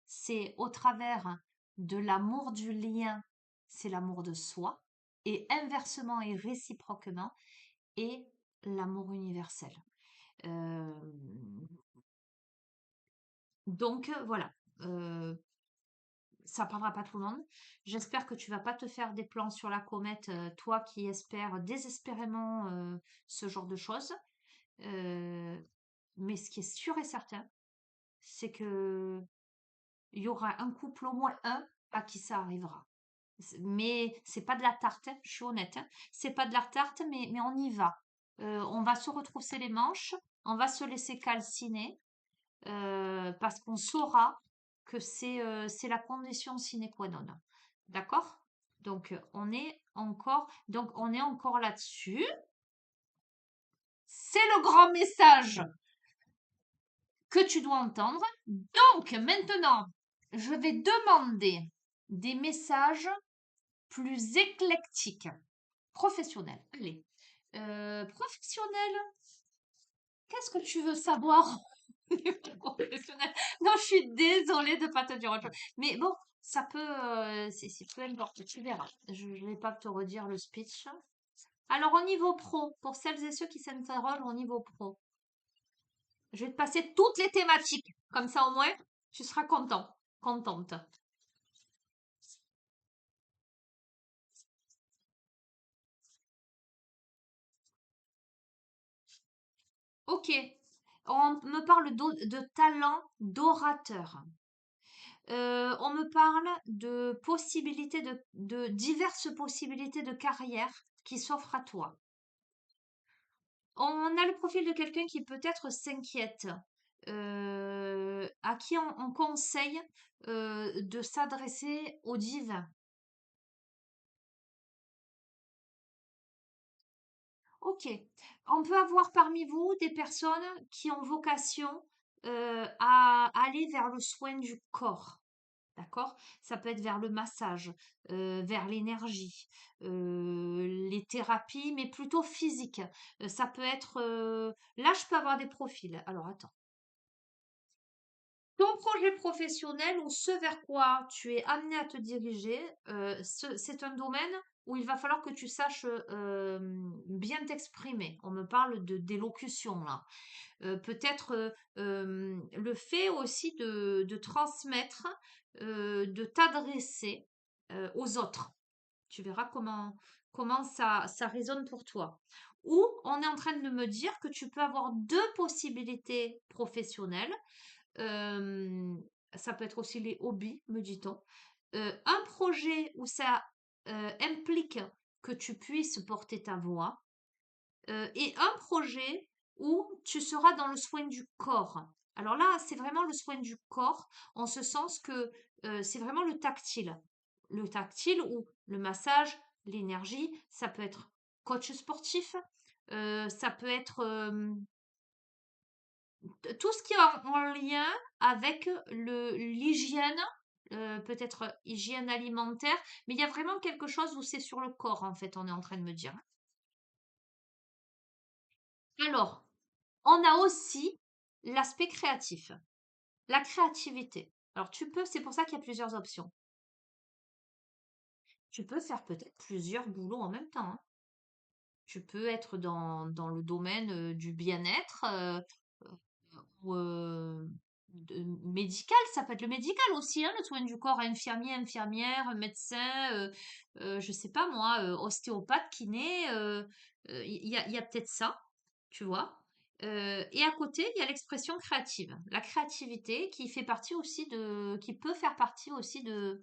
c'est au travers de l'amour du lien, c'est l'amour de soi, et inversement et réciproquement, et l'amour universel. Euh, donc voilà, euh, ça parlera pas tout le monde. J'espère que tu vas pas te faire des plans sur la comète, toi qui espères désespérément ce genre de choses. Euh, mais ce qui est sûr et certain, c'est que il y aura un couple au moins un à qui ça arrivera. Mais c'est pas de la tarte, hein, je suis honnête, hein. C'est pas de la tarte, mais on y va. On va se retrousser les manches, on va se laisser calciner, parce qu'on saura que c'est la condition sine qua non. D'accord? Donc on est encore là-dessus. C'est le grand message que tu dois entendre. Donc maintenant, je vais demander des messages plus éclectiques. Professionnel. Allez. Professionnel, qu'est-ce que tu veux savoir? Professionnel. Non, je suis désolée de ne pas te dire autre chose. Mais bon, ça peut. C'est peu importe, tu verras. Je ne vais pas te redire le speech. Alors, au niveau pro, pour celles et ceux qui s'interrogent au niveau pro. Je vais te passer toutes les thématiques. Comme ça, au moins, tu seras content, contente. Ok. On me parle de talent d'orateur. On me parle de possibilités de diverses possibilités de carrière qui s'offrent à toi. On a le profil de quelqu'un qui peut-être s'inquiète, à qui on conseille de s'adresser au divin. Ok. On peut avoir parmi vous des personnes qui ont vocation à aller vers le soin du corps. D'accord? Ça peut être vers le massage, vers l'énergie, les thérapies, mais plutôt physiques. Ça peut être, là, je peux avoir des profils. Alors, attends. Ton projet professionnel ou ce vers quoi tu es amené à te diriger, c'est un domaine où il va falloir que tu saches bien t'exprimer. On me parle d'élocution là. Peut-être le fait aussi de transmettre, de t'adresser aux autres. Tu verras comment ça résonne pour toi. Ou on est en train de me dire que tu peux avoir deux possibilités professionnelles. Euh, Ça peut être aussi les hobbies, me dit-on. Un projet où ça implique que tu puisses porter ta voix et un projet où tu seras dans le soin du corps. Alors là, c'est vraiment le soin du corps, en ce sens que c'est vraiment le tactile. Le tactile ou le massage, l'énergie, ça peut être coach sportif, ça peut être tout ce qui est en lien avec l'hygiène, peut-être hygiène alimentaire, mais il y a vraiment quelque chose où c'est sur le corps, en fait, on est en train de me dire. Alors, on a aussi l'aspect créatif, la créativité. Alors c'est pour ça qu'il y a plusieurs options. Tu peux faire peut-être plusieurs boulots en même temps, hein. Tu peux être dans le domaine du bien-être ou médical. Ça peut être le médical aussi, hein, le soin du corps, infirmier, infirmière, médecin, je sais pas moi, ostéopathe, kiné. Il y a peut-être ça, tu vois. Et à côté, il y a l'expression créative, la créativité qui fait partie aussi qui peut faire partie aussi de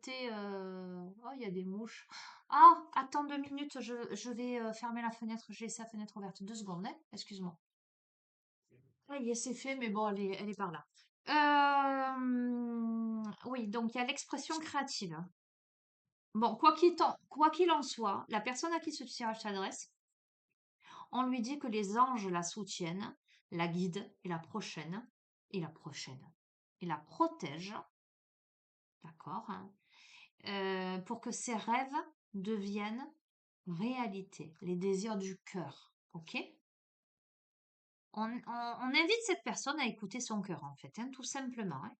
tes. Oh, il y a des mouches. Ah, attends 2 minutes, je vais fermer la fenêtre. J'ai laissé la fenêtre ouverte 2 secondes, hein. Excuse-moi. Ça y est, c'est fait, mais bon, elle est par là. Oui, donc il y a l'expression créative. Bon, quoi qu'il en soit, la personne à qui ce tirage s'adresse, on lui dit que les anges la soutiennent, la guident et la prochaine, et la protègent, d'accord, hein, pour que ses rêves deviennent réalité, les désirs du cœur, ok? On invite cette personne à écouter son cœur, en fait, hein, tout simplement, hein.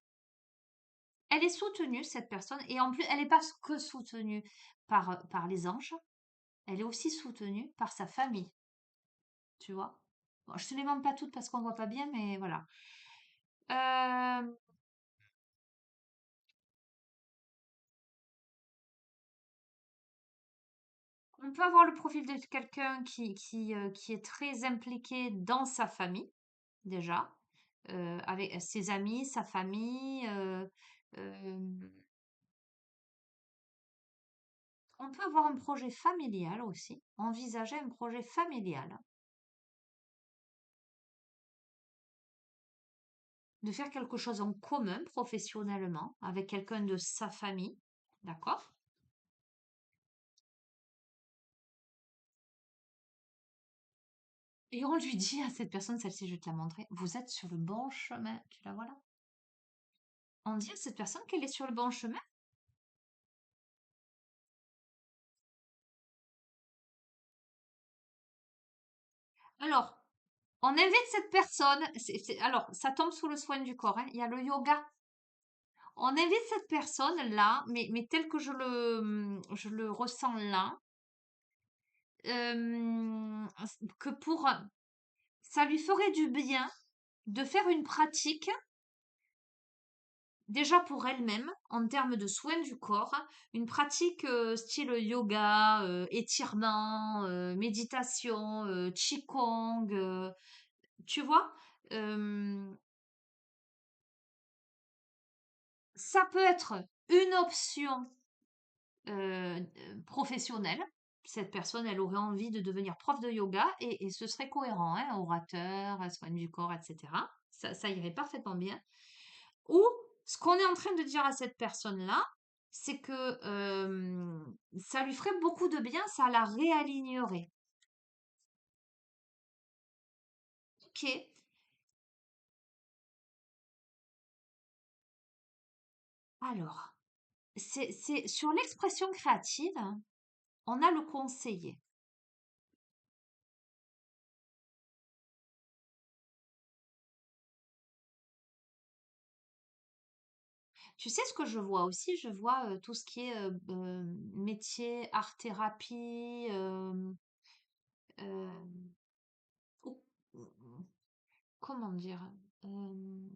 Elle est soutenue, cette personne, et en plus, elle n'est pas que soutenue par les anges, elle est aussi soutenue par sa famille, tu vois. Bon, je te les montre pas toutes parce qu'on voit pas bien, mais voilà. Euh, on peut avoir le profil de quelqu'un qui est très impliqué dans sa famille, déjà, avec ses amis, sa famille. Euh, on peut avoir un projet familial aussi, envisager un projet familial, de faire quelque chose en commun professionnellement avec quelqu'un de sa famille, d'accord? Et on lui dit à cette personne, celle-ci, je vais te la montrer, vous êtes sur le bon chemin, tu la vois là? On dit à cette personne qu'elle est sur le bon chemin. Alors, on invite cette personne, alors ça tombe sous le soin du corps, hein, il y a le yoga. On invite cette personne-là, mais tel que je le ressens là, que ça lui ferait du bien de faire une pratique, déjà pour elle-même, en termes de soins du corps, une pratique style yoga, étirement, méditation, qigong, tu vois? Euh, Ça peut être une option professionnelle. Cette personne, elle aurait envie de devenir prof de yoga et ce serait cohérent, hein, orateur, soin du corps, etc. Ça irait parfaitement bien. Ou ce qu'on est en train de dire à cette personne-là, c'est que ça lui ferait beaucoup de bien, ça la réalignerait. Ok. Alors, c'est sur l'expression créative, on a le conseiller. Tu sais ce que je vois aussi? Je vois tout ce qui est métier, art-thérapie, euh, ou- comment dire, euh,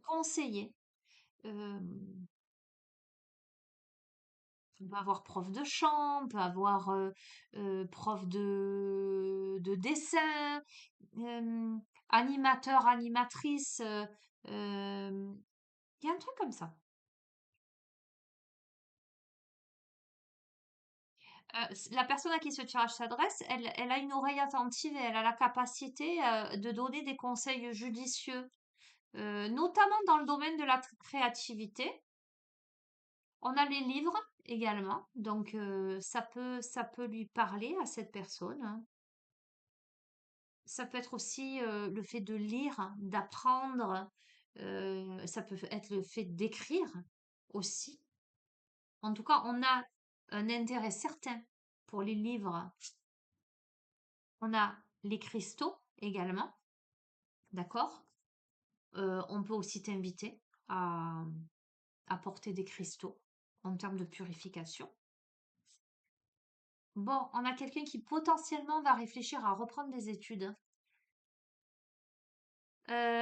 conseiller. Euh, on peut avoir prof de chant, on peut avoir prof de dessin, euh, animateur, animatrice. Il y a un truc comme ça. La personne à qui ce tirage s'adresse, elle a une oreille attentive et elle a la capacité de donner des conseils judicieux, notamment dans le domaine de la créativité. On a les livres également, donc ça peut lui parler à cette personne, hein. Ça peut être aussi le fait de lire, d'apprendre, ça peut être le fait d'écrire aussi. En tout cas, on a un intérêt certain pour les livres. On a les cristaux également, d'accord? On peut aussi t'inviter à apporter des cristaux en termes de purification. Bon, on a quelqu'un qui potentiellement va réfléchir à reprendre des études.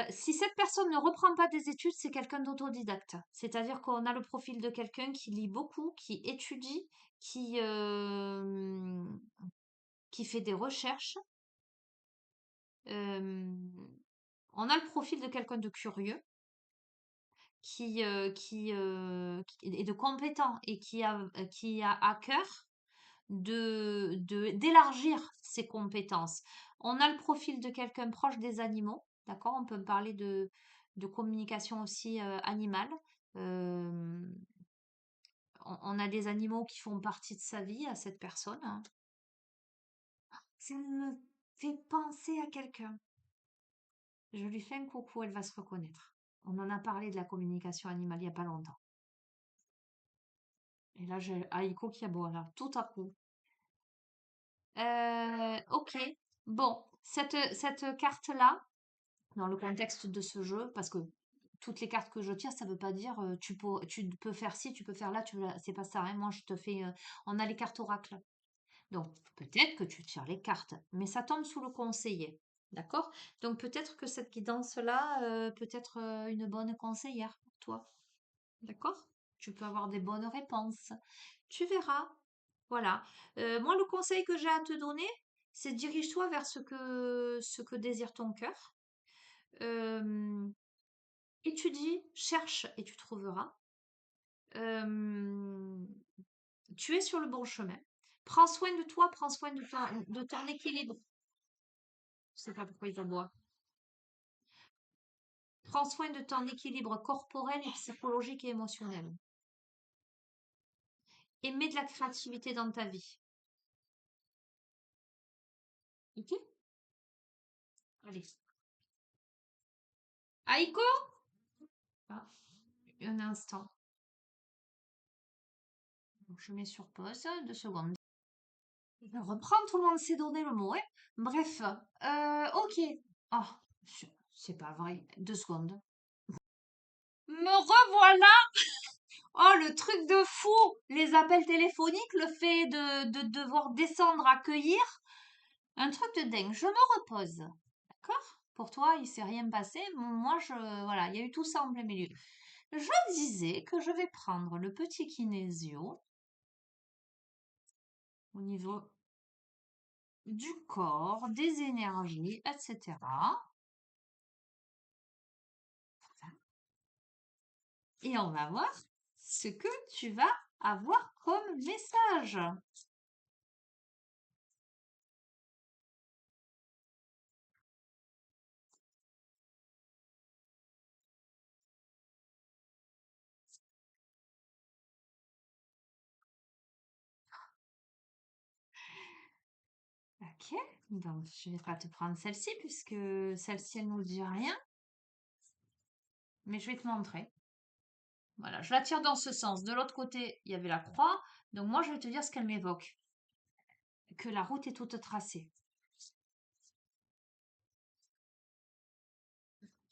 Si cette personne ne reprend pas des études, c'est quelqu'un d'autodidacte. C'est-à-dire qu'on a le profil de quelqu'un qui lit beaucoup, qui étudie, qui qui fait des recherches. Euh, on a le profil de quelqu'un de curieux, et de compétent et qui a à cœur d'élargir ses compétences. On a le profil de quelqu'un proche des animaux, d'accord? On peut parler de communication aussi animale. Euh, on a des animaux qui font partie de sa vie à cette personne, hein. Ça me fait penser à quelqu'un. Je lui fais un coucou, elle va se reconnaître. On en a parlé de la communication animale il n'y a pas longtemps. Et là, j'ai Aiko qui aboie, là, tout à coup. Ok. Bon, cette carte-là, dans le contexte de ce jeu, parce que toutes les cartes que je tire, ça veut pas dire tu peux faire ci, tu peux faire là, c'est pas ça, hein. Moi, je te fais. On a les cartes oracles. Donc, peut-être que tu tires les cartes, mais ça tombe sous le conseiller. D'accord? Donc, peut-être que cette guidance-là peut être une bonne conseillère pour toi. D'accord? Tu peux avoir des bonnes réponses. Tu verras. Voilà. Moi, le conseil que j'ai à te donner, c'est dirige-toi vers ce que désire ton cœur. Euh, Étudie, cherche et tu trouveras. Euh, Tu es sur le bon chemin. Prends soin de toi, prends soin de ton équilibre. Je sais pas pourquoi ils aboient. Prends soin de ton équilibre corporel et psychologique et émotionnel. Et mets de la créativité dans ta vie. Ok? Allez. Aïko? Ah, un instant. Donc, je mets sur pause, 2 secondes. Je reprends, tout le monde s'est donné le mot, hein. Bref, ok. Ah, c'est pas vrai. 2 secondes. Me revoilà! Oh, le truc de fou! Les appels téléphoniques, le fait de devoir descendre, accueillir. Un truc de dingue. Je me repose. D'accord? Pour toi, il s'est rien passé. Moi, voilà, il y a eu tout ça en plein milieu. Je disais que je vais prendre le petit kinésio au niveau du corps, des énergies, etc. Et on va voir ce que tu vas avoir comme message. Ok, donc je vais pas te prendre celle-ci puisque celle-ci elle nous dit rien, mais je vais te montrer. Voilà, je la tire dans ce sens. De l'autre côté, il y avait la croix, donc moi je vais te dire ce qu'elle m'évoque. Que la route est toute tracée.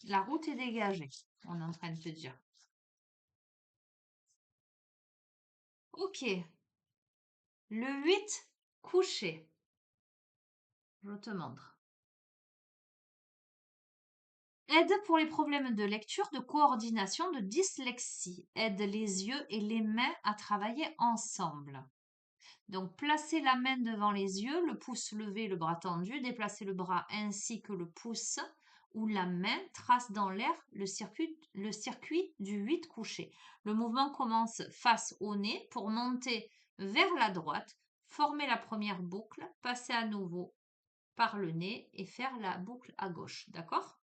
La route est dégagée, on est en train de te dire. Ok, le 8 couché. Je te montre. Aide pour les problèmes de lecture, de coordination, de dyslexie. Aide les yeux et les mains à travailler ensemble. Donc, placez la main devant les yeux, le pouce levé, le bras tendu, déplacez le bras ainsi que le pouce ou la main trace dans l'air le circuit du 8 couché. Le mouvement commence face au nez pour monter vers la droite, former la première boucle, passer à nouveau par le nez et faire la boucle à gauche. D'accord?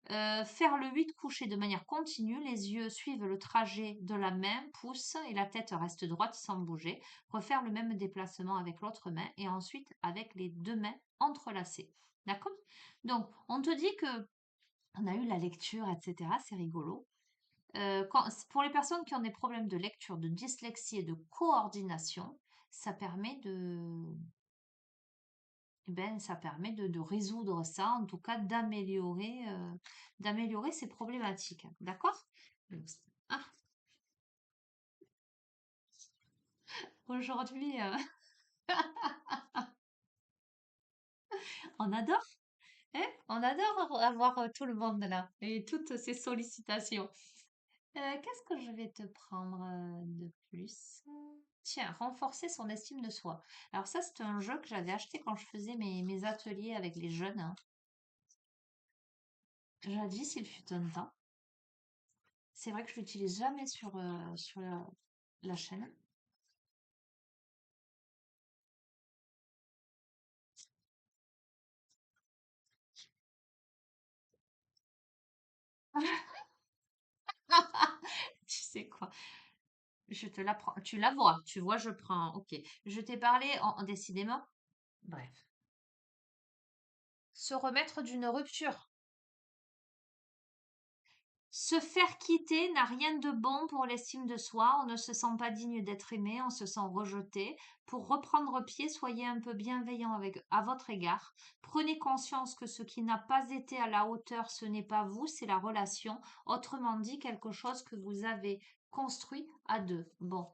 Faire le 8 couché de manière continue, les yeux suivent le trajet de la main, pouce et la tête reste droite sans bouger. Refaire le même déplacement avec l'autre main et ensuite avec les deux mains entrelacées. D'accord? Donc, on te dit que on a eu la lecture, etc. C'est rigolo. Pour les personnes qui ont des problèmes de lecture, de dyslexie et de coordination, ça permet ça permet de résoudre ça, en tout cas d'améliorer ces problématiques. D'accord? Ah, aujourd'hui, on adore, hein? On adore avoir tout le monde là et toutes ces sollicitations. Qu'est-ce que je vais te prendre de plus? Tiens, renforcer son estime de soi. Alors ça, c'est un jeu que j'avais acheté quand je faisais mes ateliers avec les jeunes, hein. Jadis, il fut un temps. C'est vrai que je l'utilise jamais sur la chaîne. Tu sais quoi? Je te la prends. Tu la vois. Tu vois, je prends. Ok. Je t'ai parlé décidément. Bref. Se remettre d'une rupture. Se faire quitter n'a rien de bon pour l'estime de soi. On ne se sent pas digne d'être aimé, on se sent rejeté. Pour reprendre pied, soyez un peu bienveillant à votre égard. Prenez conscience que ce qui n'a pas été à la hauteur, ce n'est pas vous, c'est la relation. Autrement dit, quelque chose que vous avez construit à deux. Bon,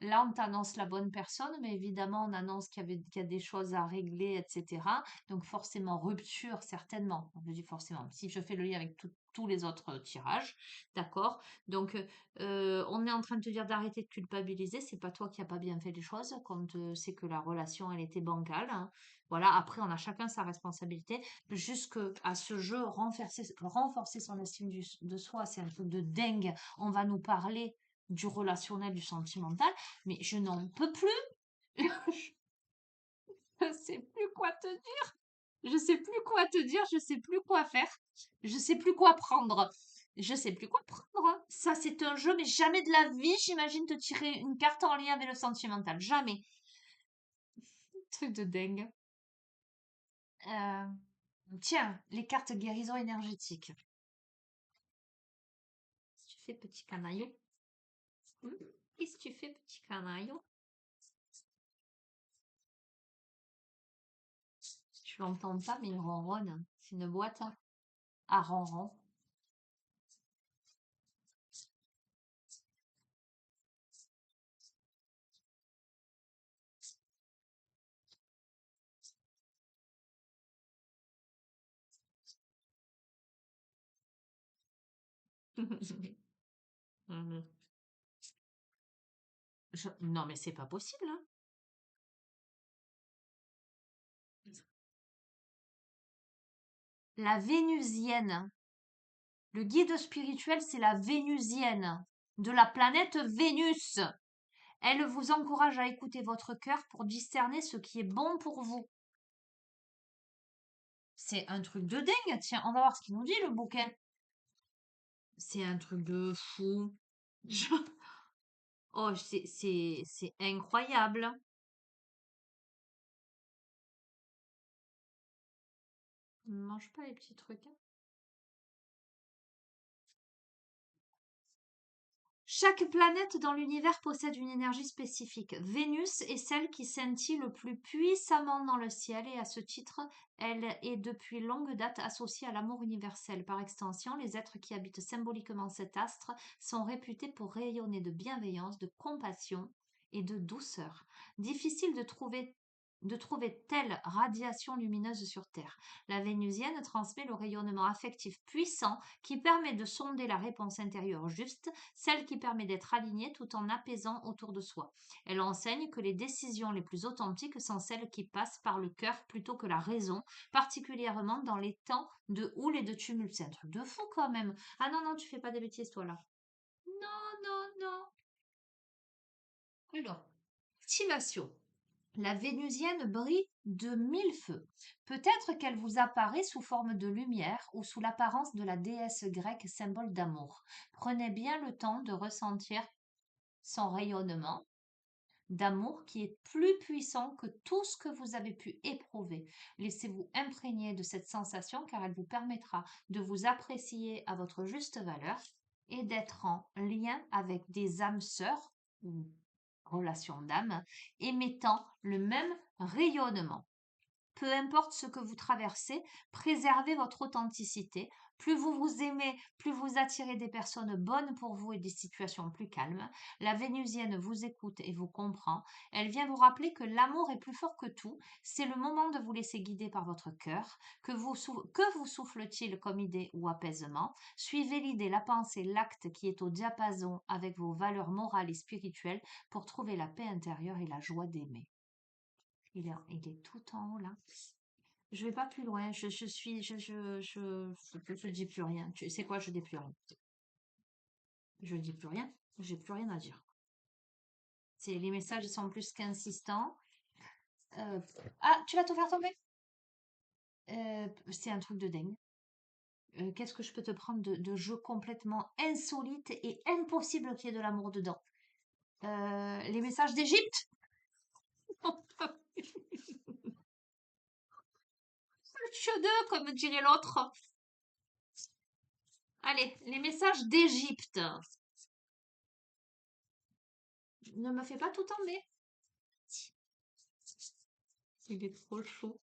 là, on t'annonce la bonne personne, mais évidemment, on annonce qu'il y a des choses à régler, etc. Donc, forcément, rupture, certainement. On me dit forcément. Si je fais le lien avec tous les autres tirages, d'accord? Donc, on est en train de te dire d'arrêter de culpabiliser. C'est pas toi qui n'as pas bien fait les choses quand c'est que la relation, elle était bancale, hein. Voilà, après, on a chacun sa responsabilité. Jusque à ce jeu, renforcer son estime de soi, c'est un truc de dingue. On va nous parler du relationnel, du sentimental, mais je n'en peux plus. Je sais plus quoi te dire. Je sais plus quoi te dire, je sais plus quoi faire. Je sais plus quoi prendre. Je sais plus quoi prendre, hein. Ça, c'est un jeu, mais jamais de la vie, j'imagine te tirer une carte en lien avec le sentimental. Jamais. Truc de dingue. Euh, Tiens, les cartes guérison énergétique. Qu'est-ce que tu fais, petit canaillou? Qu'est-ce que tu fais, petit canaillou? Tu l'entends pas, mais il ronronne. C'est une boîte, hein, à ronron. Mhm. Non, mais c'est pas possible, hein. La Vénusienne. Le guide spirituel, c'est la Vénusienne, de la planète Vénus. Elle vous encourage à écouter votre cœur pour discerner ce qui est bon pour vous. C'est un truc de dingue. Tiens, on va voir ce qu'il nous dit, le bouquin. C'est un truc de fou. Je- Oh, c'est incroyable. On ne mange pas les petits trucs, hein. Chaque planète dans l'univers possède une énergie spécifique. Vénus est celle qui scintille le plus puissamment dans le ciel et à ce titre, elle est depuis longue date associée à l'amour universel. Par extension, les êtres qui habitent symboliquement cet astre sont réputés pour rayonner de bienveillance, de compassion et de douceur. Difficile de trouver telle radiation lumineuse sur Terre. La vénusienne transmet le rayonnement affectif puissant qui permet de sonder la réponse intérieure juste, celle qui permet d'être aligné tout en apaisant autour de soi. Elle enseigne que les décisions les plus authentiques sont celles qui passent par le cœur plutôt que la raison, particulièrement dans les temps de houle et de tumulte. C'est un truc de fou quand même. Ah non, non, tu fais pas des bêtises toi là. Non, non, non. Alors, activation. La vénusienne brille de mille feux. Peut-être qu'elle vous apparaît sous forme de lumière ou sous l'apparence de la déesse grecque symbole d'amour. Prenez bien le temps de ressentir son rayonnement d'amour qui est plus puissant que tout ce que vous avez pu éprouver. Laissez-vous imprégner de cette sensation car elle vous permettra de vous apprécier à votre juste valeur et d'être en lien avec des âmes sœurs ou relations d'âme émettant le même rayonnement. Peu importe ce que vous traversez, préservez votre authenticité. Plus vous vous aimez, plus vous attirez des personnes bonnes pour vous et des situations plus calmes. La Vénusienne vous écoute et vous comprend. Elle vient vous rappeler que l'amour est plus fort que tout. C'est le moment de vous laisser guider par votre cœur. Que vous souffle-t-il comme idée ou apaisement? Suivez l'idée, la pensée, l'acte qui est au diapason avec vos valeurs morales et spirituelles pour trouver la paix intérieure et la joie d'aimer. Il est tout en haut là. Je vais pas plus loin. Je suis, je dis plus rien. Tu sais quoi? Je dis plus rien. Je dis plus rien. J'ai plus rien à dire. Les messages sont plus qu'insistants. Euh, ah, tu vas te faire tomber? C'est un truc de dingue. Qu'est-ce que je peux te prendre de jeu complètement insolite et impossible qu'il y ait de l'amour dedans? Les messages d'Égypte? Cheux comme dirait l'autre. Allez, les messages d'Égypte. Ne me fais pas tout tomber. Il est trop chaud.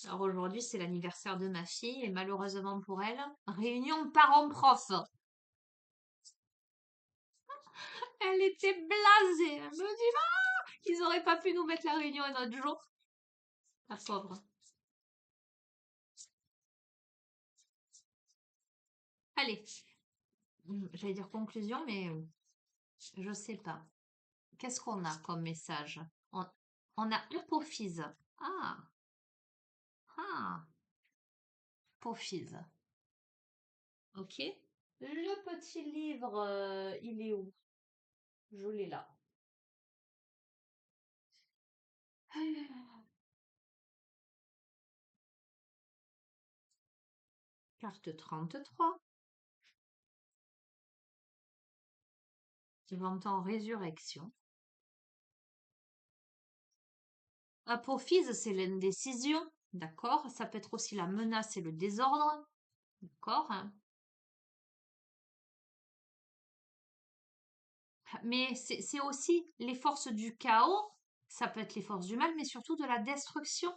Alors aujourd'hui, c'est l'anniversaire de ma fille et malheureusement pour elle, réunion parents-prof. Elle était blasée. Elle me dit, ah, ils auraient pas pu nous mettre la réunion un autre jour. La pauvre. Allez, j'allais dire conclusion, mais je sais pas. Qu'est-ce qu'on a comme message? On a apophyse. Ah, ah, apophyse. Ok. Le petit livre, il est où? Je l'ai là. Carte 33. Vente en résurrection. Apophyse, c'est l'indécision. D'accord? Ça peut être aussi la menace et le désordre. D'accord? Hein. Mais c'est aussi les forces du chaos. Ça peut être les forces du mal, mais surtout de la destruction.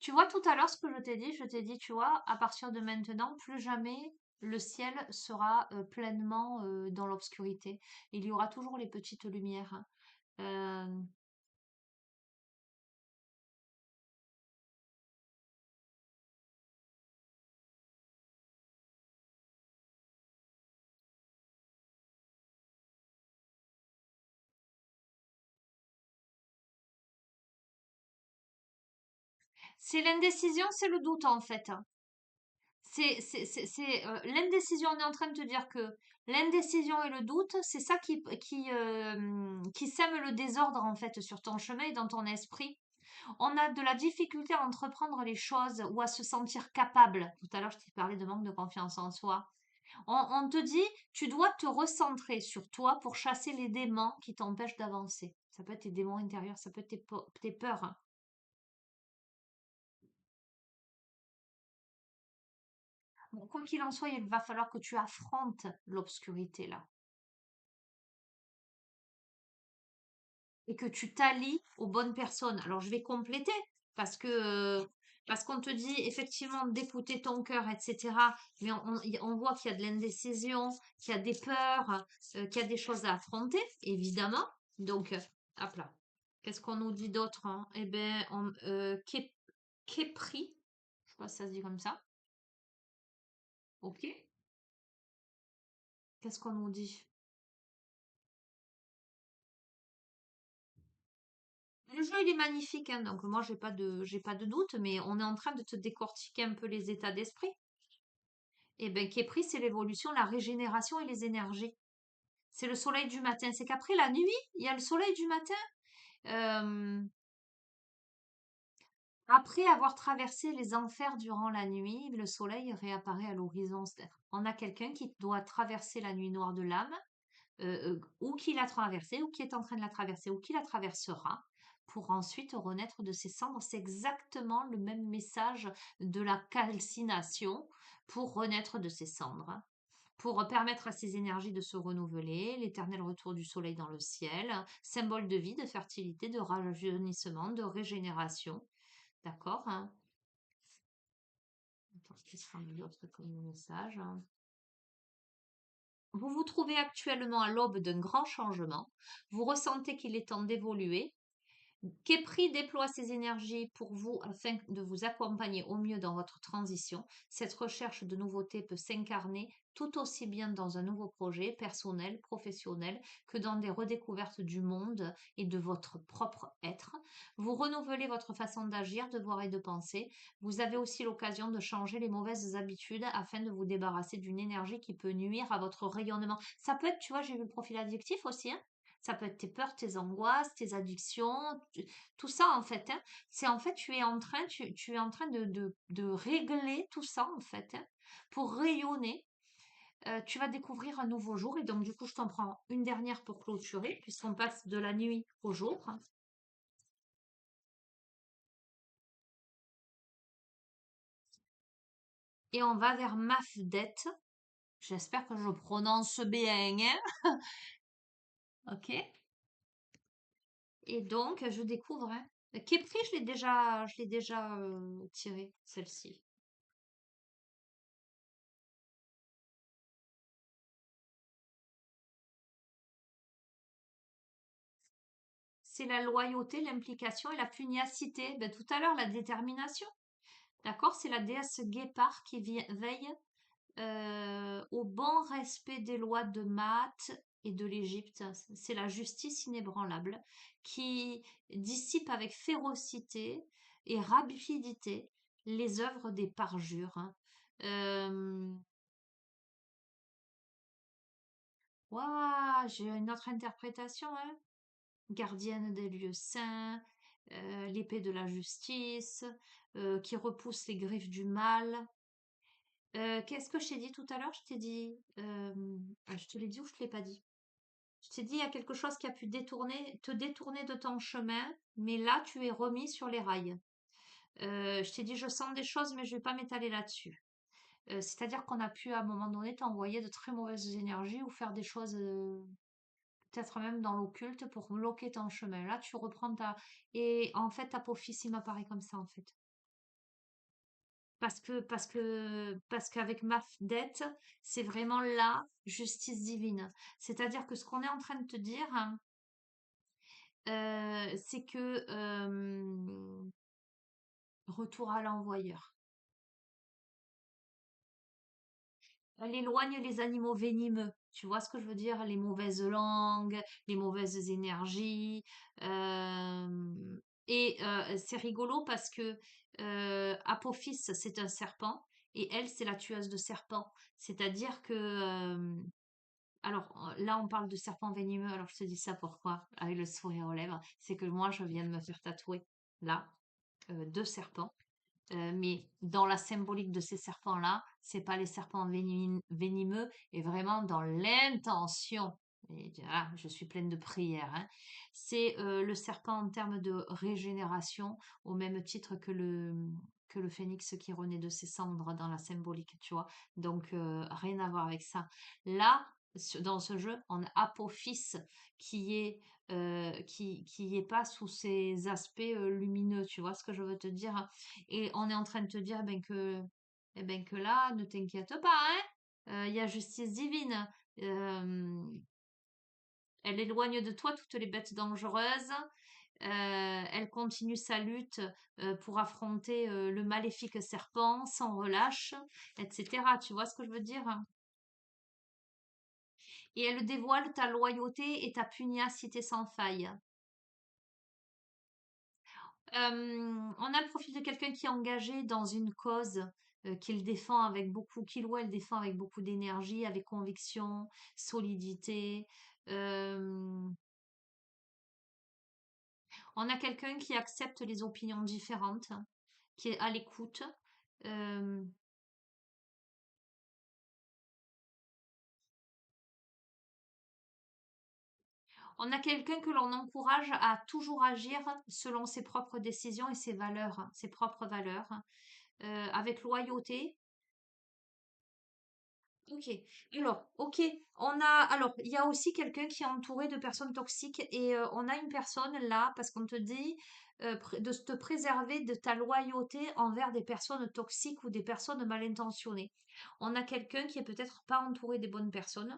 Tu vois, tout à l'heure, ce que je t'ai dit, tu vois, à partir de maintenant, plus jamais le ciel sera pleinement dans l'obscurité. Il y aura toujours les petites lumières. Euh, c'est l'indécision, c'est le doute en fait. L'indécision. On est en train de te dire que l'indécision et le doute, c'est ça qui sème le désordre en fait sur ton chemin et dans ton esprit. On a de la difficulté à entreprendre les choses ou à se sentir capable. Tout à l'heure, je t'ai parlé de manque de confiance en soi. On te dit, tu dois te recentrer sur toi pour chasser les démons qui t'empêchent d'avancer. Ça peut être tes démons intérieurs, ça peut être tes peurs, hein. Bon, quoi qu'il en soit, il va falloir que tu affrontes l'obscurité là et que tu t'allies aux bonnes personnes. Alors, je vais compléter parce que parce qu'on te dit effectivement d'écouter ton cœur, etc. Mais on voit qu'il y a de l'indécision, qu'il y a des peurs, qu'il y a des choses à affronter, évidemment. Donc, hop là. Qu'est-ce qu'on nous dit d'autre, hein? Eh bien, Képri, je sais pas si ça se dit comme ça. Ok. Qu'est-ce qu'on nous dit? Le jeu, il est magnifique, hein, donc moi, j'ai pas de doute, mais on est en train de te décortiquer un peu les états d'esprit. Et ben, Képri, c'est l'évolution, la régénération et les énergies. C'est le soleil du matin. C'est qu'après la nuit, il y a le soleil du matin. Euh, Après avoir traversé les enfers durant la nuit, le soleil réapparaît à l'horizon. On a quelqu'un qui doit traverser la nuit noire de l'âme, ou qui l'a traversée, ou qui est en train de la traverser, ou qui la traversera, pour ensuite renaître de ses cendres. C'est exactement le même message de la calcination pour renaître de ses cendres, pour permettre à ces énergies de se renouveler, l'éternel retour du soleil dans le ciel, symbole de vie, de fertilité, de rajeunissement, de régénération. D'accord, hein? Attends, qu'est-ce qu'on a d'autre comme message, hein? Vous vous trouvez actuellement à l'aube d'un grand changement. Vous ressentez qu'il est temps d'évoluer. Kepri déploie ses énergies pour vous afin de vous accompagner au mieux dans votre transition. Cette recherche de nouveautés peut s'incarner tout aussi bien dans un nouveau projet personnel, professionnel, que dans des redécouvertes du monde et de votre propre être. Vous renouvelez votre façon d'agir, de voir et de penser. Vous avez aussi l'occasion de changer les mauvaises habitudes afin de vous débarrasser d'une énergie qui peut nuire à votre rayonnement. Ça peut être, tu vois, j'ai vu le profil addictif aussi, hein. Ça peut être tes peurs, tes angoisses, tes addictions, tout ça en fait, hein. C'est en fait, tu es en train de régler tout ça en fait, hein, pour rayonner. Tu vas découvrir un nouveau jour et donc du coup, je t'en prends une dernière pour clôturer, puisqu'on passe de la nuit au jour. Et on va vers Mafdet. J'espère que je prononce bien, hein. Ok. Et donc, je découvre, hein. Kepri, je l'ai déjà tiré, celle-ci. C'est la loyauté, l'implication et la pugnacité. Ben, tout à l'heure, la détermination. D'accord? C'est la déesse Guépard qui veille au bon respect des lois de Math et de l'Égypte. C'est la justice inébranlable qui dissipe avec férocité et rapidité les œuvres des parjures, hein. Euh, Ouah, j'ai une autre interprétation, hein. Gardienne des lieux saints, l'épée de la justice, qui repousse les griffes du mal. Qu'est-ce que je t'ai dit tout à l'heure? Je t'ai dit, je te l'ai dit ou je te l'ai pas dit? Je t'ai dit, il y a quelque chose qui a pu te détourner de ton chemin, mais là, tu es remis sur les rails. Je t'ai dit, je sens des choses, mais je vais pas m'étaler là-dessus. C'est-à-dire qu'on a pu, à un moment donné, t'envoyer de très mauvaises énergies ou faire des choses, peut-être même dans l'occulte, pour bloquer ton chemin. Là, tu reprends ta... Et en fait, ta peau il m'apparaît comme ça, en fait. parce qu'avec dette, c'est vraiment la justice divine. C'est-à-dire que ce qu'on est en train de te dire, c'est que retour à l'envoyeur. Elle éloigne les animaux venimeux. Tu vois ce que je veux dire? Les mauvaises langues, les mauvaises énergies. euh, c'est rigolo parce que Apophis, c'est un serpent et elle, c'est la tueuse de serpents. C'est-à-dire que alors là, on parle de serpent venimeux. Alors je te dis ça pourquoi? Avec le sourire aux lèvres. C'est que moi, je viens de me faire tatouer là deux serpents. Mais dans la symbolique de ces serpents-là, c'est pas les serpents venimeux, et vraiment dans l'intention. Et là, je suis pleine de prières, hein. C'est le serpent en termes de régénération, au même titre que le phénix qui renaît de ses cendres dans la symbolique, tu vois. Donc, rien à voir avec ça. Là, dans ce jeu, on a Apophis qui est qui est pas sous ses aspects lumineux, tu vois ce que je veux te dire? Et on est en train de te dire ben que là, ne t'inquiète pas, hein, il y a justice divine. Euh, Elle éloigne de toi toutes les bêtes dangereuses. Elle continue sa lutte pour affronter le maléfique serpent sans relâche, etc. Tu vois ce que je veux dire? Et elle dévoile ta loyauté et ta pugnacité sans faille. On a le profil de quelqu'un qui est engagé dans une cause qu'il défend avec beaucoup, qu'il ou elle défend avec beaucoup d'énergie, avec conviction, solidité. Euh, on a quelqu'un qui accepte les opinions différentes, qui est à l'écoute. Euh, on a quelqu'un que l'on encourage à toujours agir selon ses propres décisions et ses valeurs, ses propres valeurs, avec loyauté. Ok. Alors, il y a aussi quelqu'un qui est entouré de personnes toxiques et on a une personne là parce qu'on te dit de te préserver de ta loyauté envers des personnes toxiques ou des personnes mal intentionnées. On a quelqu'un qui est peut-être pas entouré des bonnes personnes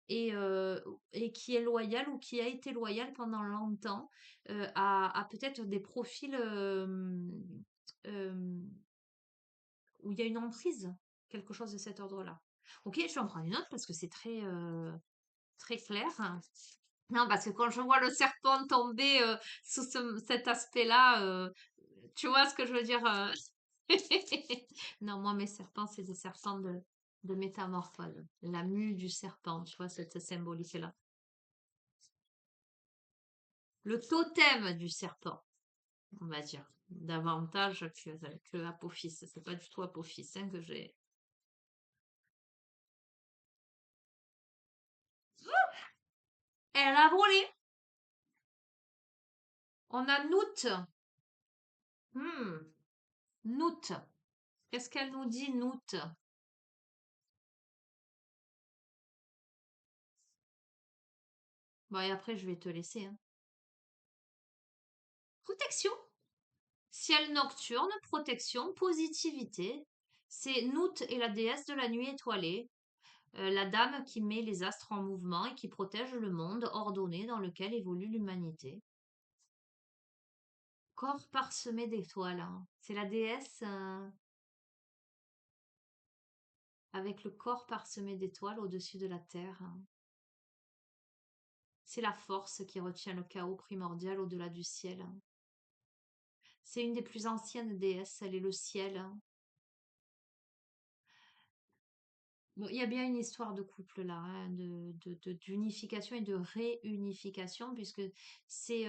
et, euh, et qui est loyal ou qui a été loyal pendant longtemps à peut-être des profils euh, où il y a une emprise, quelque chose de cet ordre-là. Ok, je vais en prendre une autre parce que c'est très clair. Non, parce que quand je vois le serpent tomber sous cet aspect-là, tu vois ce que je veux dire? Non, moi, mes serpents, c'est des serpents de métamorphose. La mue du serpent, tu vois, cette symbolique-là. Le totem du serpent, on va dire. Davantage que Apophis. C'est pas du tout Apophis hein, que j'ai. Elle a volé! On a Nout. Hmm. Nout. Qu'est-ce qu'elle nous dit, Nout? Bon, et après, je vais te laisser, hein. Protection. Ciel nocturne, protection, positivité. C'est Nout et la déesse de la nuit étoilée, la dame qui met les astres en mouvement et qui protège le monde ordonné dans lequel évolue l'humanité. Corps parsemé d'étoiles, hein. C'est la déesse avec le corps parsemé d'étoiles au-dessus de la terre, hein. C'est la force qui retient le chaos primordial au-delà du ciel, hein. C'est une des plus anciennes déesses, elle est le ciel, hein. Bon, il y a bien une histoire de couple là, hein, d'unification et de réunification, puisque c'est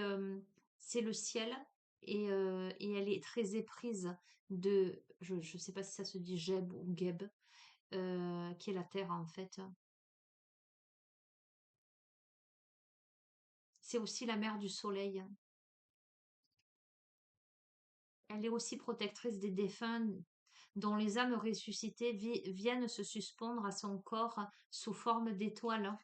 c'est le ciel et elle est très éprise je ne sais pas si ça se dit Geb ou Geb, qui est la terre en fait. C'est aussi la mère du soleil. Elle est aussi protectrice des défunts dont les âmes ressuscitées viennent se suspendre à son corps sous forme d'étoiles.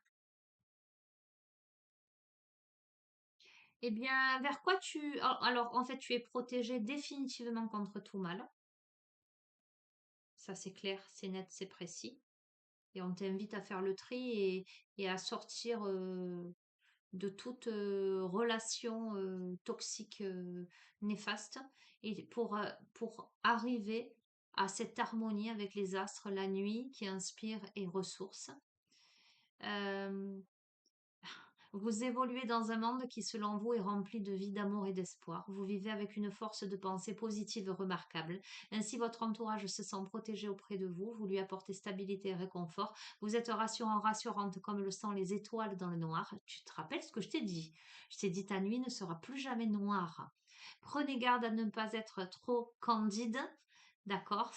Eh bien, vers quoi tu... Alors, en fait, tu es protégé définitivement contre tout mal. Ça, c'est clair, c'est net, c'est précis. Et on t'invite à faire le tri et à sortir de toute relation toxique néfaste et pour arriver à cette harmonie avec les astres la nuit qui inspire et ressource. Euh, Vous évoluez dans un monde qui, selon vous, est rempli de vie, d'amour et d'espoir. Vous vivez avec une force de pensée positive remarquable. Ainsi, votre entourage se sent protégé auprès de vous. Vous lui apportez stabilité et réconfort. Vous êtes rassurante comme le sont les étoiles dans le noir. Tu te rappelles ce que je t'ai dit? Je t'ai dit ta nuit ne sera plus jamais noire. Prenez garde à ne pas être trop candide. D'accord?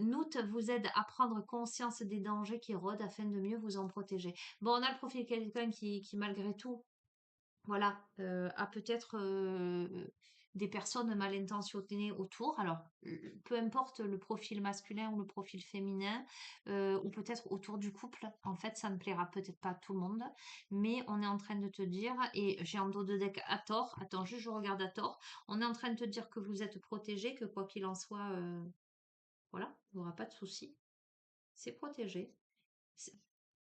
Note vous aide à prendre conscience des dangers qui rôdent afin de mieux vous en protéger. Bon, on a le profil de quelqu'un qui malgré tout, voilà, a peut-être des personnes mal intentionnées autour. Alors, peu importe le profil masculin ou le profil féminin, ou peut-être autour du couple. En fait, ça ne plaira peut-être pas à tout le monde, mais on est en train de te dire, et j'ai un dos de deck à tort, attends, juste je regarde à tort, on est en train de te dire que vous êtes protégé, que quoi qu'il en soit, voilà, il n'y aura pas de souci. C'est protégé. C'est-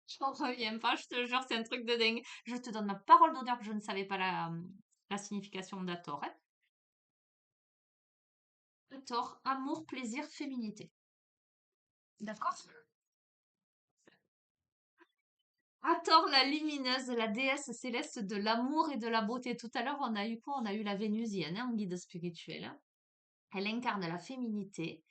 J'en reviens pas, je te jure, c'est un truc de dingue. Je te donne ma parole d'honneur que je ne savais pas la signification d'Ator. Hein. Ator, amour, plaisir, féminité. D'accord? Hathor, la lumineuse, la déesse céleste de l'amour et de la beauté. Tout à l'heure, on a eu quoi? On a eu la Vénusienne hein, en guide spirituel. Hein. Elle incarne la féminité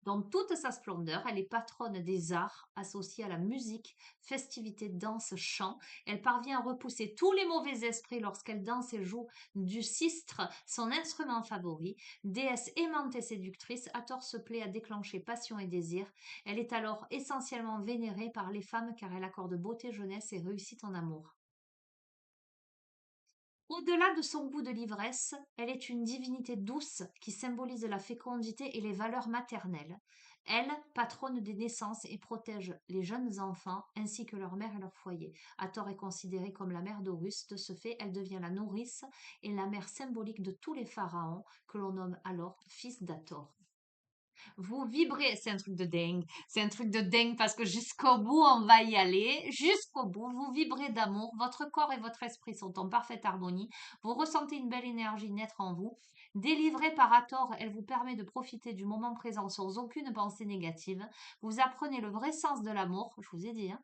dans toute sa splendeur. Elle est patronne des arts associés à la musique, festivités, danse, chant. Elle parvient à repousser tous les mauvais esprits lorsqu'elle danse et joue du sistre, son instrument favori. Déesse aimante et séductrice, Hathor se plaît à déclencher passion et désir. Elle est alors essentiellement vénérée par les femmes car elle accorde beauté, jeunesse et réussite en amour. Au-delà de son goût de l'ivresse, elle est une divinité douce qui symbolise la fécondité et les valeurs maternelles. Elle, patronne des naissances et protège les jeunes enfants ainsi que leur mère et leur foyer. Hathor est considérée comme la mère d'Horus. De ce fait, elle devient la nourrice et la mère symbolique de tous les pharaons que l'on nomme alors fils d'Hathor. Vous vibrez, c'est un truc de dingue. C'est un truc de dingue parce que jusqu'au bout, on va y aller. Jusqu'au bout, vous vibrez d'amour. Votre corps et votre esprit sont en parfaite harmonie. Vous ressentez une belle énergie naître en vous. Délivrée par Hathor, elle vous permet de profiter du moment présent sans aucune pensée négative. Vous apprenez le vrai sens de l'amour. Je vous ai dit, hein.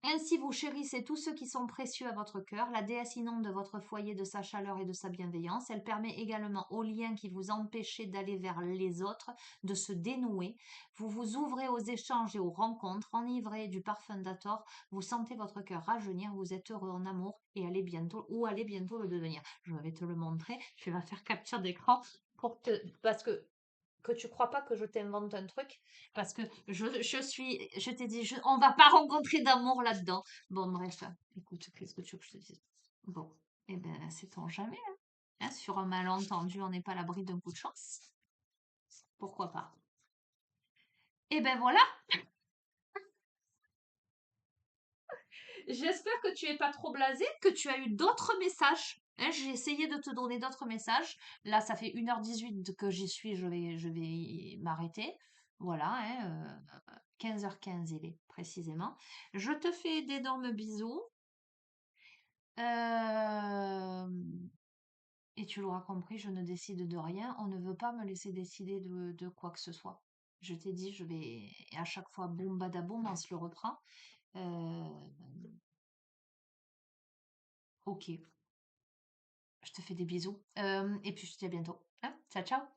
Ainsi vous chérissez tous ceux qui sont précieux à votre cœur. La déesse inonde votre foyer de sa chaleur et de sa bienveillance. Elle permet également aux liens qui vous empêchaient d'aller vers les autres de se dénouer. Vous vous ouvrez aux échanges et aux rencontres. Enivré du parfum d'Ator, vous sentez votre cœur rajeunir. Vous êtes heureux en amour et allez bientôt le devenir. Je vais te le montrer. Je vais faire capture d'écran parce que tu crois pas que je t'invente un truc parce que je t'ai dit, on va pas rencontrer d'amour là-dedans. Bon, bref, écoute, qu'est-ce que tu veux que je te dise? Bon, eh ben, sait-on jamais, hein. Hein, sur un malentendu, on n'est pas à l'abri d'un coup de chance. Pourquoi pas? Eh ben voilà, j'espère que tu es pas trop blasé, que tu as eu d'autres messages. Hein, j'ai essayé de te donner d'autres messages. Là, ça fait 1h18 que j'y suis, je vais m'arrêter. Voilà, hein, 15h15 il est précisément. Je te fais d'énormes bisous. Euh, Et tu l'auras compris, je ne décide de rien. On ne veut pas me laisser décider de quoi que ce soit. Je t'ai dit, je vais... Et à chaque fois, boum, badaboum, on se le reprend. Euh, Ok, je te fais des bisous. Et puis je te dis à bientôt. Hein, ciao, ciao.